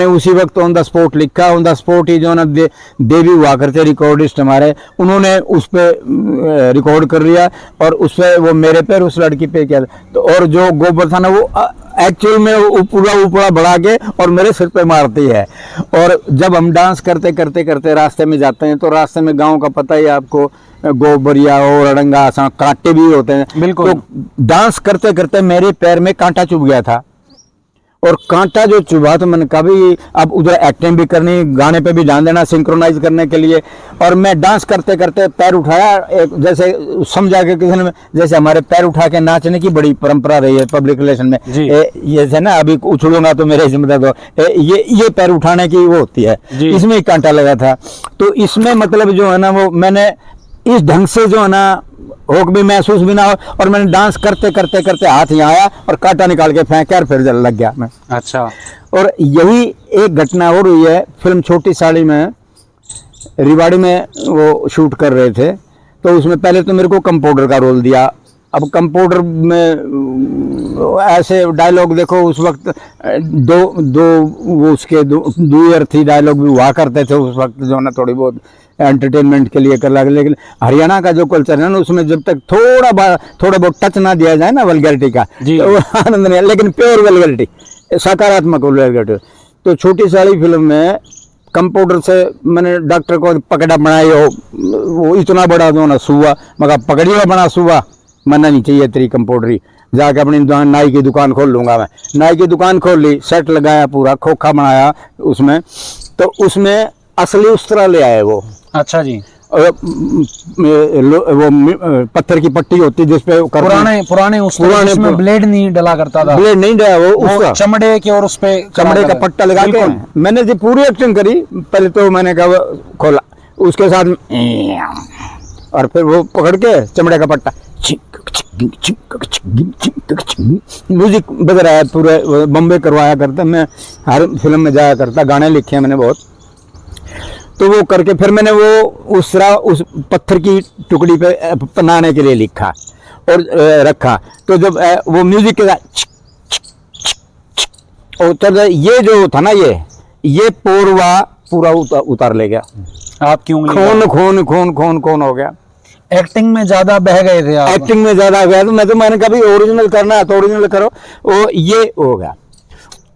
उसी वक्त ऑन द स्पॉट लिखा। ऑन द स्पॉट ही जो ना देवी हुआ करते रिकॉर्डिस्ट हमारे, उन्होंने उस पर रिकॉर्ड कर लिया और उस पर वो मेरे पे उस लड़की पे किया। तो और जो गोबर था ना वो एक्चुअल में पूरा ऊपड़ा बढ़ा के और मेरे सिर पे मारती है। और जब हम डांस करते करते करते रास्ते में जाते हैं तो रास्ते में गांव का पता ही आपको, गोबरिया और अड़ंगा कांटे भी होते हैं। बिल्कुल। तो डांस करते करते मेरे पैर में कांटा चुभ गया था और कांटा जो चुभा तो मैंने कभी अब उधर एक्टिंग भी करनी, गाने पे भी ध्यान देना सिंक्रोनाइज करने के लिए। और मैं डांस करते करते पैर उठाया, एक जैसे समझा के किसी ने, जैसे हमारे पैर उठा के नाचने की बड़ी परंपरा रही है पब्लिक रिलेशन में, ये है ना, अभी उछलूंगा तो मेरे जिम्मेदार दो, ये पैर उठाने की वो होती है, इसमें ही कांटा लगा था। तो इसमें मतलब जो है ना वो मैंने इस ढंग से जो है ना होक भी महसूस भी ना हो, और मैंने डांस करते करते करते हाथ यहाँ आया और कांटा निकाल के फेंका और फिर जल लग गया मैं। अच्छा। और यही एक घटना और हुई है फिल्म छोटी साड़ी में, रिवाड़ी में वो शूट कर रहे थे। तो उसमें पहले तो मेरे को कंपाउंडर का रोल दिया। अब कंपाउंडर में ऐसे डायलॉग देखो उस वक्त दो अर्थी डायलॉग भी हुआ करते थे उस वक्त, जो ना थोड़ी बहुत एंटरटेनमेंट के लिए कर लगे। लेकिन हरियाणा का जो कल्चर है ना उसमें जब तक थोड़ा बहुत टच ना दिया जाए ना वल्गैरिटी का तो आनंद नहीं, लेकिन प्योर वल्गैरिटी, सकारात्मक वल्गैरिटी। तो छोटी साड़ी फिल्म में कंपाउंडर से मैंने डॉक्टर को पकड़ा बनाई हो, वो इतना बड़ा जो ना सुआ, मगर पकड़िया बना सुआ मना नहीं चाहिए तेरी कंपाउंडरी, जाके अपनी नाई की दुकान खोल लूंगा मैं। नाई की दुकान खोल ली, सेट लगाया, पूरा खोखा बनाया उसमें। तो उसमें असली उस तरह ले आए वो। अच्छा जी। वो पत्थर की पट्टी होती है जिसपे पुराने उसमें ब्लेड नहीं डला करता था, ब्लेड नहीं डला, वो उसका चमड़े के और उस पे चमड़े का पट्टा लगा के मैंने जो पूरी एक्टिंग करी। पहले तो मैंने कहा खोला उसके साथ और फिर वो पकड़ के चमड़े का पट्टा म्यूजिक बज रहा है, पूरे बॉम्बे करवाया करता, मैं हर फिल्म में जाया करता, गाने लिखे हैं मैंने बहुत। तो वो करके फिर मैंने वो उस पत्थर की टुकड़ी पे बनाने के लिए लिखा और रखा। तो जब वो म्यूजिक के साथ और ये जो था ना ये पोरवा पूरा उतार ले गया आपकी उंगली, खून हो गया। एक्टिंग में ज्यादा बह गए थे आप। एक्टिंग में ज्यादा गया तो मैंने कहा ओरिजिनल करना है तो ओरिजिनल करो। वो ये हो गया।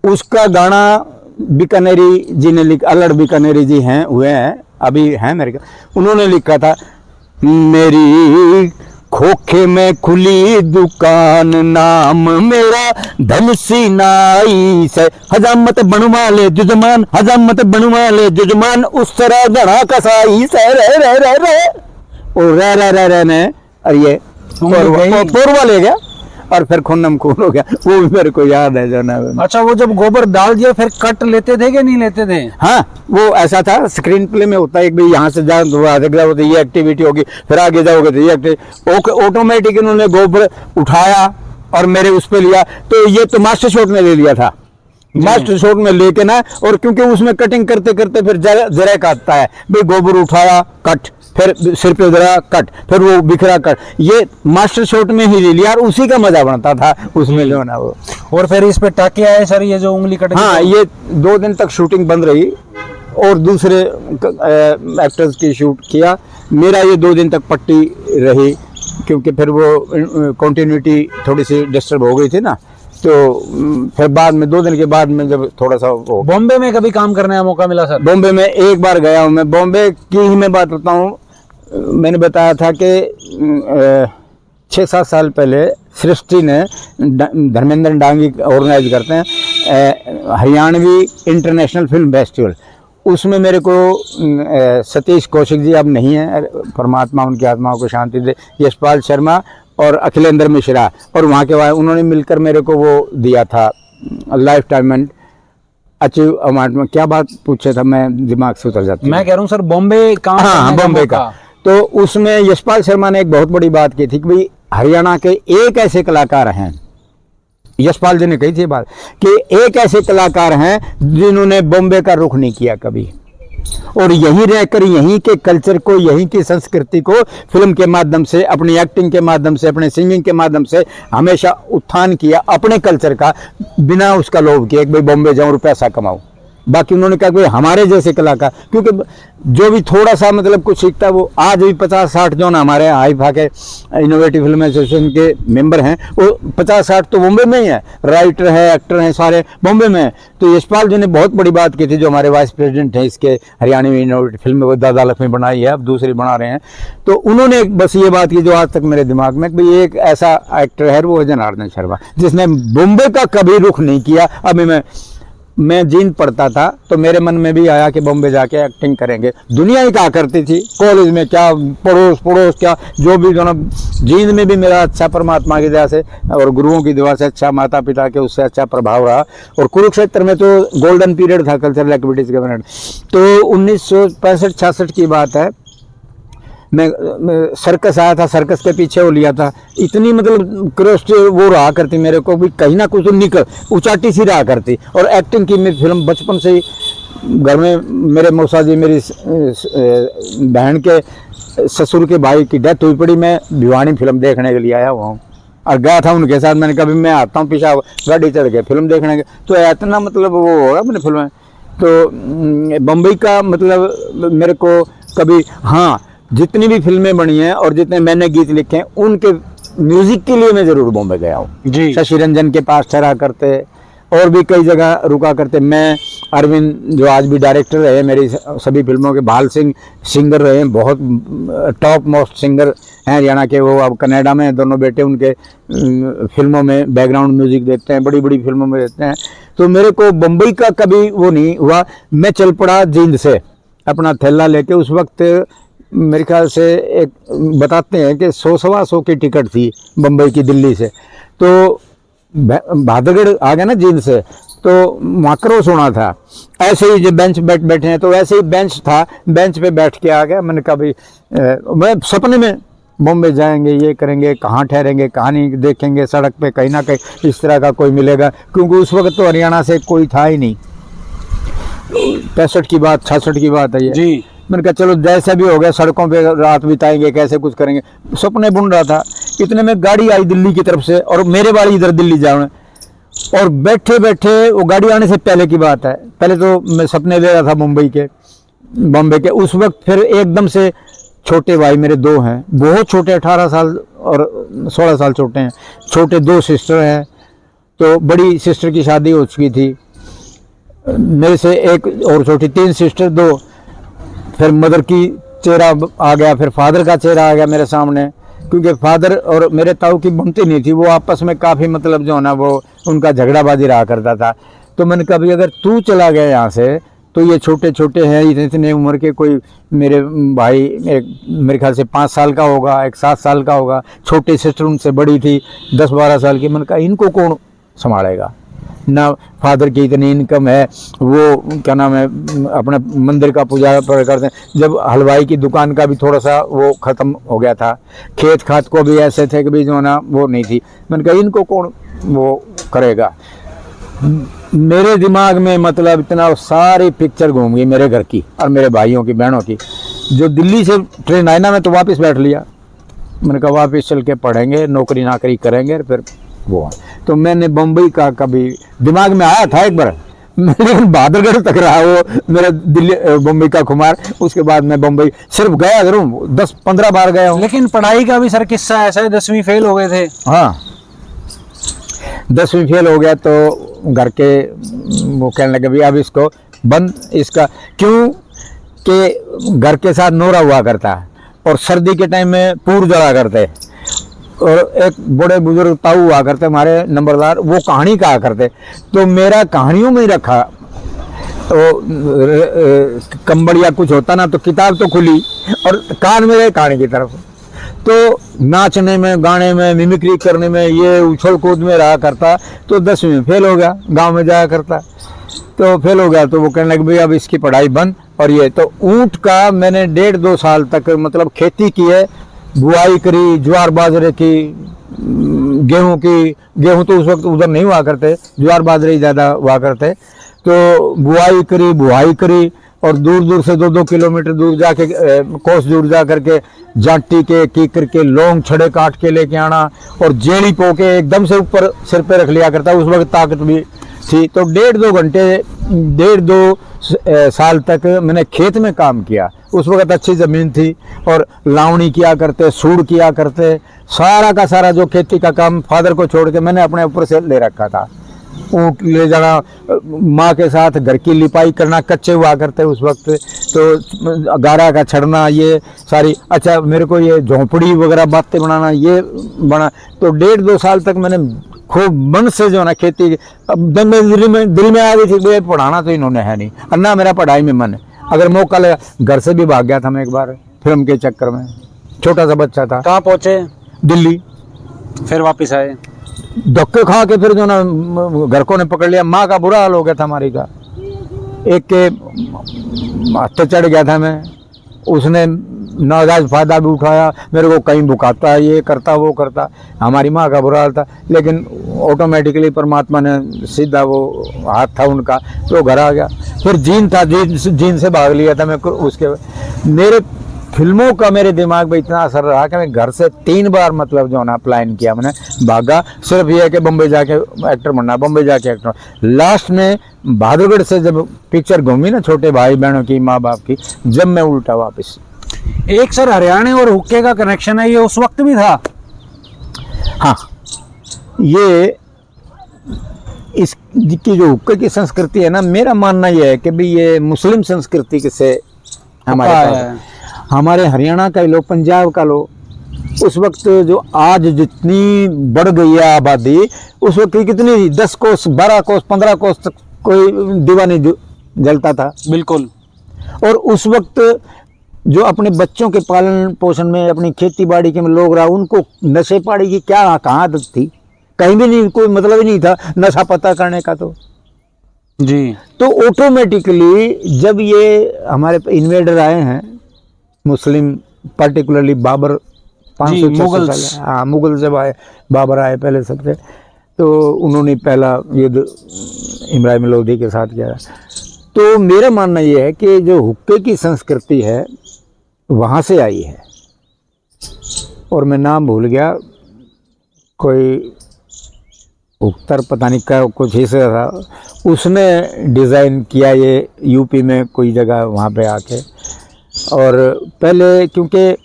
उसका गाना बीकानेरी जी ने लिखा, अल्लड़ बीकानेरी जी हैं, हुए हैं अभी हैं मेरे का, उन्होंने लिखा था, मेरी खोखे में खुली दुकान, नाम मेरा धनसी नाई से, हजामत बनवा ले जुजमान, हजामत बनवा ले जुजमान, उस तरह गणा कसाई से रे और रह ने और ये पोरवा ले गया और फिर खून हो गया। वो भी मेरे को याद है जो ना। अच्छा, वो जब गोबर डाल दिया फिर कट लेते थे कि नहीं लेते थे? हाँ, वो ऐसा था, स्क्रीन प्ले में होता है कि भाई यहाँ से जाओ तो ये एक्टिविटी होगी, फिर आगे जाओगे तो ये एक्टिविटी, ऑटोमेटिक उन्होंने गोबर उठाया और मेरे उस पर लिया। तो ये तो मास्टर शॉट में ले लिया था, मास्टर शॉट में लेके ना, और क्योंकि उसमें कटिंग करते करते फिर जरा काटता है भाई, गोबर उठाया कट, फिर सिर पे जरा कट, फिर वो बिखरा कट, ये मास्टर शॉट में ही ले लिया और उसी का मजा बनता था उसमें जो ना वो। और फिर इस पे टाके आए सर, ये जो उंगली कट, हाँ, ये 2 दिन तक शूटिंग बंद रही और दूसरे एक्टर्स की शूट किया। मेरा ये 2 दिन तक पट्टी रही क्योंकि फिर वो कंटिन्यूटी थोड़ी सी डिस्टर्ब हो गई थी ना। तो फिर बाद में 2 दिन के बाद में जब थोड़ा सा वो। बॉम्बे में कभी काम करने का मौका मिला सर? बॉम्बे में एक बार गया हूँ मैं। बॉम्बे की ही मैं बात करता हूँ। मैंने बताया था कि 6-7 साल पहले सृष्टि ने, धर्मेंद्र डांगी ऑर्गेनाइज करते हैं हरियाणवी इंटरनेशनल फिल्म फेस्टिवल, उसमें मेरे को सतीश कौशिक जी अब नहीं है, परमात्मा उनकी आत्माओं को शांति दे, यशपाल शर्मा और अखिलेंद्र मिश्रा, और वहाँ के बाद उन्होंने मिलकर मेरे को वो दिया था लाइफ टाइम अचीव अवार्ड में। क्या बात पूछे था, मैं दिमाग से उतर जाती। मैं कह रहा हूँ सर बॉम्बे का। हाँ, बॉम्बे का। तो उसमें यशपाल शर्मा ने एक बहुत बड़ी बात की थी कि भाई हरियाणा के एक ऐसे कलाकार हैं, यशपाल जी ने कही थी बात कि एक ऐसे कलाकार हैं जिन्होंने बॉम्बे का रुख नहीं किया कभी। और यहीं रहकर यहीं के कल्चर को, यहीं की संस्कृति को फिल्म के माध्यम से, अपनी एक्टिंग के माध्यम से, अपने सिंगिंग के माध्यम से हमेशा उत्थान किया अपने कल्चर का, बिना उसका लोभ किया कि भाई बॉम्बे जाऊं और पैसा कमाऊं। बाकी उन्होंने कहा कि भाई हमारे जैसे कलाकार, क्योंकि जो भी थोड़ा सा मतलब कुछ सीखता है वो आज भी 50-60 जो ना हमारे हाई फा के इनोवेटिव फिल्म एसोसिएशन के मेंबर हैं, वो 50-60 तो बॉम्बे में ही है, राइटर है, एक्टर हैं, सारे बॉम्बे में हैं। तो यशपाल जी ने बहुत बड़ी बात की थी, जो हमारे वाइस प्रेसिडेंट हैं इसके हरियाणवी इनोवेटिव फिल्म, वो दादा लक्ष्मी बनाई है, अब दूसरी बना रहे हैं। तो उन्होंने बस ये बात की जो आज तक मेरे दिमाग में, कि एक ऐसा एक्टर है वो जनार्दन शर्मा, जिसने बॉम्बे का कभी रुख नहीं किया। अभी मैं जींद पढ़ता था तो मेरे मन में भी आया कि बॉम्बे जाके एक्टिंग करेंगे। दुनिया ही कहा करती थी कॉलेज में, क्या पड़ोस क्या जो भी, जो ना जींद में भी मेरा अच्छा परमात्मा की दया से और गुरुओं की दुआ से अच्छा, माता पिता के उससे अच्छा प्रभाव रहा। और कुरुक्षेत्र में तो गोल्डन पीरियड था कल्चरल एक्टिविटीज़ का। तो 1965-66 की बात है, मैं सर्कस आया था, सर्कस के पीछे वो लिया था। इतनी मतलब क्रस्ट वो रहा करती मेरे को भी, कहीं ना कुछ तो निकल उचाटी सी रहा करती। और एक्टिंग की मैं फिल्म बचपन से ही, घर में मेरे मौसा जी, मेरी बहन के ससुर के भाई की डेथ हुई पड़ी, मैं भिवानी फिल्म देखने के लिए आया हुआ हूँ और गया था उनके साथ। मैंने कभी मैं आता हूँ पीछा गाड़ी चढ़ के फिल्म देखने के, तो इतना मतलब वो होगा मैंने फिल्म। तो बम्बई का मतलब मेरे को कभी, हाँ, जितनी भी फिल्में बनी हैं और जितने मैंने गीत लिखे हैं उनके म्यूजिक के लिए मैं जरूर बॉम्बे गया हूँ जी। शशि रंजन के पास ठहरा करते, और भी कई जगह रुका करते। मैं, अरविंद जो आज भी डायरेक्टर रहे मेरी सभी फिल्मों के, भाल सिंह सिंगर रहे हैं, बहुत टॉप मोस्ट सिंगर हैं हरियाणा के। वो अब कनाडा में दोनों बेटे उनके फिल्मों में बैकग्राउंड म्यूजिक देते हैं, बड़ी बड़ी फिल्मों में देते हैं। तो मेरे को बम्बई का कभी वो नहीं हुआ। मैं चल पड़ा जींद से अपना थैला लेके। उस वक्त मेरे ख्याल से एक बताते हैं कि 100-125 की टिकट थी बम्बई की दिल्ली से। तो भादरगढ़ आ गया ना जींद से, तो माकरो सुना था। ऐसे ही जो बेंच बैठे हैं, तो ऐसे ही बेंच था, बेंच पे बैठ के आ गया। मैंने कभी मैं सपने में बॉम्बे जाएंगे, ये करेंगे, कहाँ ठहरेंगे, कहानी देखेंगे, सड़क पे कहीं ना कहीं इस तरह का कोई मिलेगा, क्योंकि उस वक्त तो हरियाणा से कोई था ही नहीं। 65 की बात, 66 की बात है ये जी। मैंने कहा चलो जैसा भी हो गया, सड़कों पे रात बिताएंगे, कैसे कुछ करेंगे, सपने बुन रहा था। इतने में गाड़ी आई दिल्ली की तरफ से, और मेरे वाली इधर दिल्ली जाऊँ, और बैठे बैठे वो गाड़ी आने से पहले की बात है, पहले तो मैं सपने दे रहा था बॉम्बे के। उस वक्त फिर एकदम से छोटे भाई मेरे 2 हैं, बहुत छोटे, 18 साल और 16 साल छोटे हैं। छोटे 2 सिस्टर हैं, तो बड़ी सिस्टर की शादी हो चुकी थी, मेरे से एक और छोटी, 3 सिस्टर 2। फिर मदर की चेहरा आ गया, फिर फादर का चेहरा आ गया मेरे सामने, क्योंकि फादर और मेरे ताऊ की बनती नहीं थी, वो आपस में काफ़ी मतलब जो है ना, वो उनका झगड़ाबाजी रहा करता था। तो मैंने कहा भाई अगर तू चला गया यहाँ से, तो ये छोटे छोटे हैं, इतने उम्र के, कोई मेरे भाई एक मेरे ख्याल से 5 साल का होगा, एक 7 साल का होगा, छोटी सिस्टर उनसे बड़ी थी 10-12 साल की। मैंने कहा इनको कौन संभालेगा, ना फादर की इतनी इनकम है, वो क्या नाम है अपने मंदिर का पूजा करते हैं। जब हलवाई की दुकान का भी थोड़ा सा वो ख़त्म हो गया था, खेत खात को भी ऐसे थे कि भी जो ना वो नहीं थी। मैंने कहा इनको कौन वो करेगा। मेरे दिमाग में मतलब इतना सारी पिक्चर घूम गई मेरे घर की और मेरे भाइयों की, बहनों की। जो दिल्ली से ट्रेन आई ना, मैं तो वापस बैठ लिया। मैंने कहा वापस चल के पढ़ेंगे, नौकरी नाकरी करेंगे, फिर वो। तो मैंने बम्बई का कभी दिमाग में आया था एक बार, लेकिन भादरगढ़ तक रहा वो मेरा दिल्ली बम्बई का खुमार। उसके बाद मैं बम्बई सिर्फ गया जरूर 10-15 बार गया हूँ। लेकिन पढ़ाई का भी सर किस्सा ऐसा है, 10वीं फेल हो गए थे। हाँ, 10वीं फेल हो गया तो घर के वो कहने लगे भैया अब इसको बंद, इसका क्यों कि घर के साथ नोरा हुआ करता है और सर्दी के टाइम में पूर जला करते, और एक बड़े बुजुर्ग ताऊ हुआ करते हमारे नंबरदार, वो कहानी कहा करते। तो मेरा कहानियों में ही रखा, तो कंबल या कुछ होता ना तो किताब तो खुली और कान में रहे कहानी की तरफ। तो नाचने में, गाने में, मिमिक्री करने में, ये उछल कूद में रहा करता। तो 10वीं में फेल हो गया, गांव में जाया करता, तो फेल हो गया। तो वो कहने लगे भाई अब इसकी पढ़ाई बंद। और ये तो ऊँट का मैंने 1.5-2 साल तक मतलब खेती की है, बुआई करी, ज्वार बाजरे की, गेहूं की। गेहूं तो उस वक्त उधर नहीं हुआ करते, ज्वार बाजरे ही ज़्यादा हुआ करते। तो बुआई करी, बुआई करी, और दूर दूर से 2-2 किलोमीटर दूर जाके कोस दूर जा करके जाटी के कीकर के लौंग छड़े काट के लेके आना और जेड़ी पो के एकदम से ऊपर सिर पे रख लिया करता। उस वक्त ताकत भी थी। तो 1.5-2 साल तक मैंने खेत में काम किया। उस वक्त अच्छी ज़मीन थी और लावणी किया करते, सूड़ किया करते, सारा का सारा जो खेती का काम फादर को छोड़ के मैंने अपने ऊपर से ले रखा था। ऊँट ले जाना, माँ के साथ घर की लिपाई करना, कच्चे हुआ करते उस वक्त, तो गारा का छड़ना, ये सारी, अच्छा मेरे को ये झोंपड़ी वगैरह बातें बनाना, ये बना। तो 1.5-2 साल तक मैंने खूब मन से जो है ना खेती। अब जब मेरे दिल में आ गई थी भाई पढ़ाना तो इन्होंने है नहीं, और ना मेरा पढ़ाई में मन है। अगर मौका लगा, घर से भी भाग गया था मैं एक बार फिल्म के चक्कर में, छोटा सा बच्चा था। कहाँ पहुंचे? दिल्ली। फिर वापस आए? धक्के खा के फिर जो ना घर को ने पकड़ लिया। माँ का बुरा हाल हो गया था हमारी का। एक के हत्या चढ़ गया था मैं, उसने नाजायज फायदा भी उठाया, मेरे को कहीं बुकाता, ये करता वो करता। हमारी माँ का बुरा हाल था, लेकिन ऑटोमेटिकली परमात्मा ने सीधा वो हाथ था उनका, तो घर आ गया। फिर जीन था, जीन से भाग लिया था मैं। उसके मेरे फिल्मों का मेरे दिमाग में इतना असर रहा कि मैं घर से 3 बार मतलब जो ना प्लान किया मैंने, भागा। सिर्फ ये है कि बम्बई जाके एक्टर बनना, बम्बई जाके एक्टर। लास्ट में बहादुरगढ़ से जब पिक्चर घूमी ना छोटे भाई बहनों की, माँ बाप की, जब मैं उल्टा वापस। एक सर हरियाणा और हुक्के का कनेक्शन है, ये उस वक्त भी था? हाँ, ये इसकी जो हुक्के की संस्कृति है ना, मेरा मानना यह है कि भाई ये मुस्लिम संस्कृति से हमारे पास है। हमारे हरियाणा का लो, पंजाब का लो, उस वक्त जो आज जितनी बढ़ गई है आबादी, उस वक्त की कितनी 10 कोस, 12 कोस, 15 कोस तक कोई दीवा नहीं जलता था। बिल्कुल। और उस वक्त जो अपने बच्चों के पालन पोषण में, अपनी खेती बाड़ी के में लोग रहा, उनको नशे पाड़ी की क्या कहाँ आदत थी? कहीं भी नहीं, कोई मतलब ही नहीं था नशा पता करने का। तो जी, तो ऑटोमेटिकली जब ये हमारे इन्वेडर आए हैं मुस्लिम, पर्टिकुलरली बाबर, 500-600 साल, हाँ मुगल जब आए, बाबर आए पहले सबसे, तो उन्होंने पहला युद्ध इब्राहिम लोधी के साथ किया। तो मेरा मानना ये है कि जो हुक्के की संस्कृति है वहाँ से आई है। और मैं नाम भूल गया, कोई उत्तर पता नहीं क्या कुछ ही से था, उसने डिज़ाइन किया ये यूपी में कोई जगह वहाँ पे आके। और पहले क्योंकि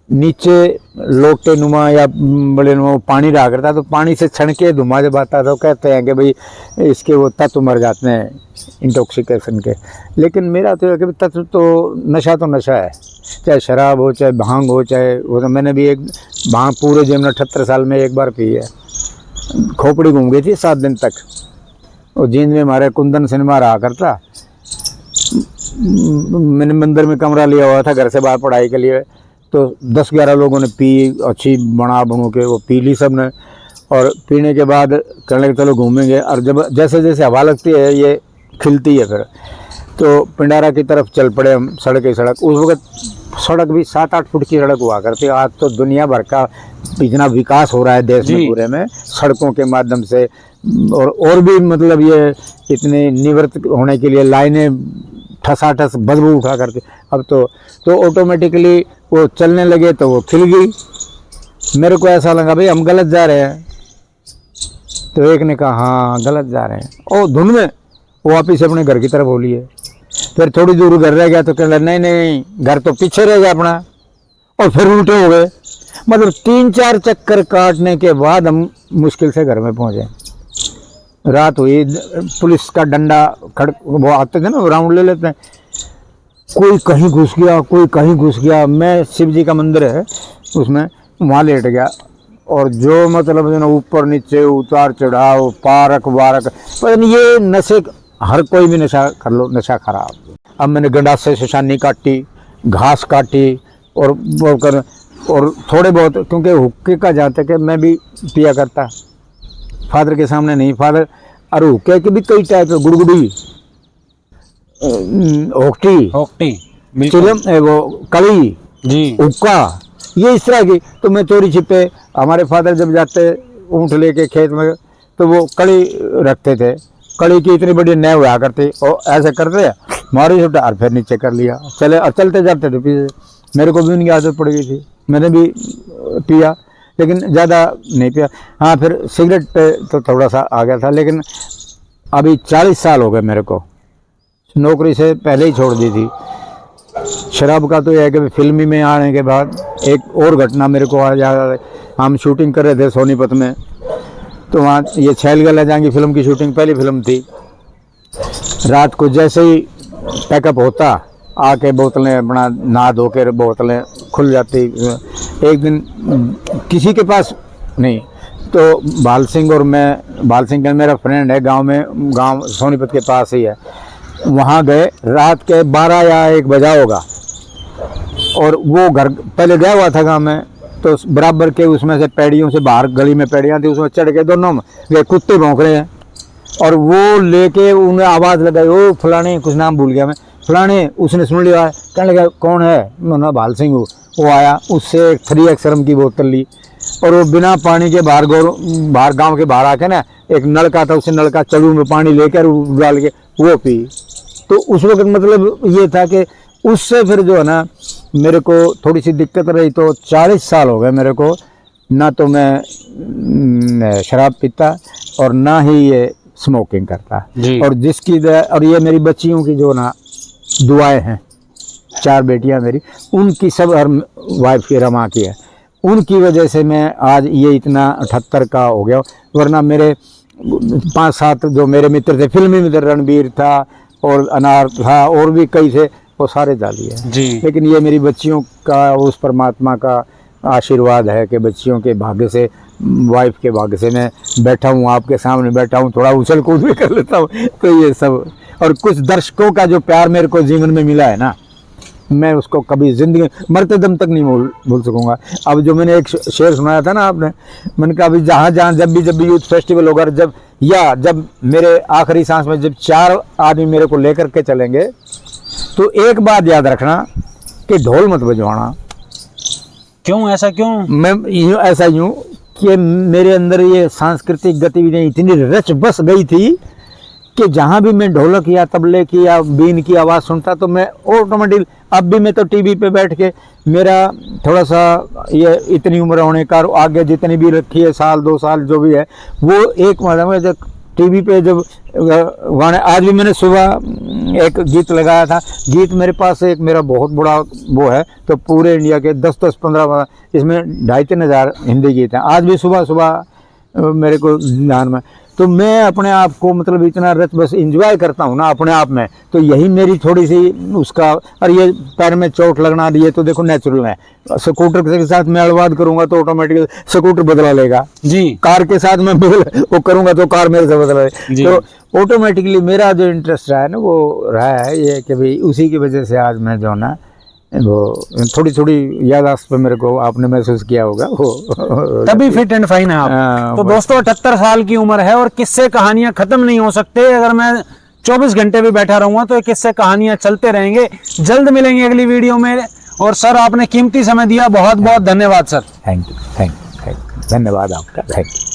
नीचे लोटे नुमा या बड़े नुमा पानी रहा करता, तो पानी से छन के धुआं जब आता तो कहते हैं कि भाई इसके वो तत्व मर जाते हैं इंटॉक्सिकेशन के। लेकिन मेरा तो है कि तत्व तो नशा है, चाहे शराब हो, चाहे भांग हो, चाहे वो। तो मैंने भी एक भांग पूरे जीवन 78 साल में एक बार पी है। खोपड़ी घूम गई थी 7 दिन तक। और जींद में हमारे कुंदन सिनेमा रहा करता, मैंने मंदिर में कमरा लिया हुआ था घर से बाहर पढ़ाई के लिए। तो 10-11 लोगों ने पी, अच्छी बना के वो पी ली सब ने। और पीने के बाद कहने लगे चलो घूमेंगे। और जब जैसे जैसे हवा लगती है ये खिलती है, फिर तो पिंडारा की तरफ चल पड़े हम। सड़क ही सड़क, उस वक्त सड़क भी 7-8 फुट की सड़क हुआ करती। आज तो दुनिया भर का इतना विकास हो रहा है देश में पूरे में सड़कों के माध्यम से। और भी मतलब ये इतने निवृत्त होने के लिए लाइनें ठसाठस बदबू उठा करके। अब तो ऑटोमेटिकली वो चलने लगे तो वो खिल गई। मेरे को ऐसा लगा भाई हम गलत जा रहे हैं। तो एक ने कहा हाँ गलत जा रहे हैं। और धुन में वो वापिस अपने घर की तरफ हो लिए। फिर थोड़ी दूर घर रह गया तो कहने लगा नहीं घर तो पीछे रह गया अपना। और फिर उल्टे हो गए। मतलब 3-4 चक्कर काटने के बाद हम मुश्किल से घर में पहुंचे। रात हुई, पुलिस का डंडा वो आते थे ना, राउंड ले लेते हैं। कोई कहीं घुस गया, कोई कहीं घुस गया। मैं शिव जी का मंदिर है उसमें, वहाँ लेट गया। और जो मतलब जो ना ऊपर नीचे उतार चढ़ाव, पार्क वारक, पता नहीं ये नशे, हर कोई भी नशा कर लो, नशा खराब। अब मैंने गंडासे से शानी काटी, घास काटी और वो कर, और थोड़े बहुत क्योंकि हुक्के का जहाँ तक है मैं भी पिया करता, फादर के सामने नहीं। फादर और हुक्के के भी कई टाइप है, गुड़गुड़ी, होक्टी, चिलम, वो कड़ी जी, हुक्का, ये इस तरह की। तो मैं चोरी छिपे, हमारे फादर जब जाते ऊँट लेके खेत में तो वो कड़ी रखते थे। कड़ी की इतनी बड़ी नैव हुआ करती और ऐसे करते मारो छुट्टा और फिर नीचे कर लिया, चले और चलते जाते थे पीछे। मेरे को भी उनकी आदत पड़ गई थी, मैंने भी पिया लेकिन ज़्यादा नहीं पिया। हाँ फिर सिगरेट पे तो थोड़ा सा आ गया था, लेकिन अभी 40 साल हो गए मेरे को, नौकरी से पहले ही छोड़ दी थी। शराब का तो यह है कि फिल्मी में आने के बाद एक और घटना मेरे को आ जा, हम शूटिंग कर रहे थे सोनीपत में, तो वहाँ ये छैल गला जाएंगी फिल्म की शूटिंग, पहली फिल्म थी। रात को जैसे ही पैकअप होता, आके बोतलें अपना नहा धो कर बोतलें खुल जाती। एक दिन किसी के पास नहीं, तो बाल सिंह और मैं, बाल सिंह का मेरा फ्रेंड है गांव में, गांव सोनीपत के पास ही है, वहाँ गए। रात के 12 या 1 बजा होगा, और वो घर पहले गया हुआ था गाँव में, तो बराबर के उसमें से पैड़ियों से बाहर, गली में पैड़ियाँ थी, उसमें चढ़ के दोनों में कुत्ते भौंक रहे हैं, और वो लेके उन्हें आवाज़ लगाई, ओ फलाने, कुछ नाम भूल गया मैं, फलाने। उसने सुन लिया, कहने लगा कौन है, मैं बाल सिंह हूँ। वो आया, उससे 3XRM की बोतल ली, और वो बिना पानी के बाहर गांव के बाहर आके ना, एक नलका था, उसे नलका चलू में पानी लेकर डाल के वो पी। तो उस वक्त मतलब ये था कि उससे फिर जो है ना मेरे को थोड़ी सी दिक्कत रही। तो 40 साल हो गए मेरे को, ना तो मैं शराब पीता और ना ही ये स्मोकिंग करता। और जिसकी और ये मेरी बच्चियों की जो ना दुआएं हैं, 4 बेटियां मेरी, उनकी सब हर वाइफ की रमा की है, उनकी वजह से मैं आज ये इतना 78 का हो गया। वरना मेरे 5-7 जो मेरे मित्र थे, फिल्मी मित्र, रणबीर था और अनार था और भी कई थे, वो सारे जाली है जी। लेकिन ये मेरी बच्चियों का, उस परमात्मा का आशीर्वाद है कि बच्चियों के भाग्य से, वाइफ के भाग्य से मैं बैठा हूँ, आपके सामने बैठा हूँ, थोड़ा उछल कूद भी कर लेता हूँ। तो ये सब, और कुछ दर्शकों का जो प्यार मेरे को जीवन में मिला है ना, मैं उसको कभी जिंदगी मरते दम तक नहीं भूल सकूंगा। अब जो मैंने एक शेर सुनाया था ना आपने, मैंने कहा अभी जहाँ जब भी यूथ फेस्टिवल होगा, जब मेरे आखिरी सांस में जब 4 आदमी मेरे को लेकर के चलेंगे, तो एक बात याद रखना कि ढोल मत बजवाना। क्यों, ऐसा क्यों? मैं ऐसा यूँ कि मेरे अंदर ये सांस्कृतिक गतिविधियाँ इतनी रच बस गई थी कि जहाँ भी मैं ढोलक या तबले की या बीन की आवाज़ सुनता, तो मैं ऑटोमेटिक, अब भी मैं तो टीवी पे बैठ के, मेरा थोड़ा सा ये इतनी उम्र होने का, आगे जितनी भी रखी है, 1-2 साल जो भी है, वो एक मतलब जब टीवी पे जब गाने, आज भी मैंने सुबह एक गीत लगाया था। गीत मेरे पास एक मेरा बहुत बड़ा वो है, तो पूरे इंडिया के 10-15, इसमें 2,500-3 हज़ार हिंदी गीत हैं। आज भी सुबह मेरे को ध्यान में, तो मैं अपने आप को मतलब इतना रच बस इंजॉय करता हूँ ना अपने आप में। तो यही मेरी थोड़ी सी उसका, और ये पैर में चोट लगना, ये तो देखो नेचुरल है। स्कूटर के साथ मैं अलवाद करूंगा तो ऑटोमेटिक स्कूटर बदला लेगा जी, कार के साथ मैं वो करूंगा तो कार मेरे से बदला लेगा। तो ऑटोमेटिकली मेरा जो इंटरेस्ट रहा है ना, वो रहा है ये कि भाई उसी की वजह से आज मैं जो ना वो थोड़ी यादाश्त पे मेरे को आपने महसूस किया होगा, वो तभी फिट एंड फाइन है आप। तो दोस्तों 78 साल की उम्र है और किस्से कहानियां खत्म नहीं हो सकते। अगर मैं 24 घंटे भी बैठा रहूंगा तो ये किस्से कहानियां चलते रहेंगे। जल्द मिलेंगे अगली वीडियो में। और सर, आपने कीमती समय दिया, बहुत बहुत धन्यवाद सर। थैंक यू, धन्यवाद आपका, थैंक यू।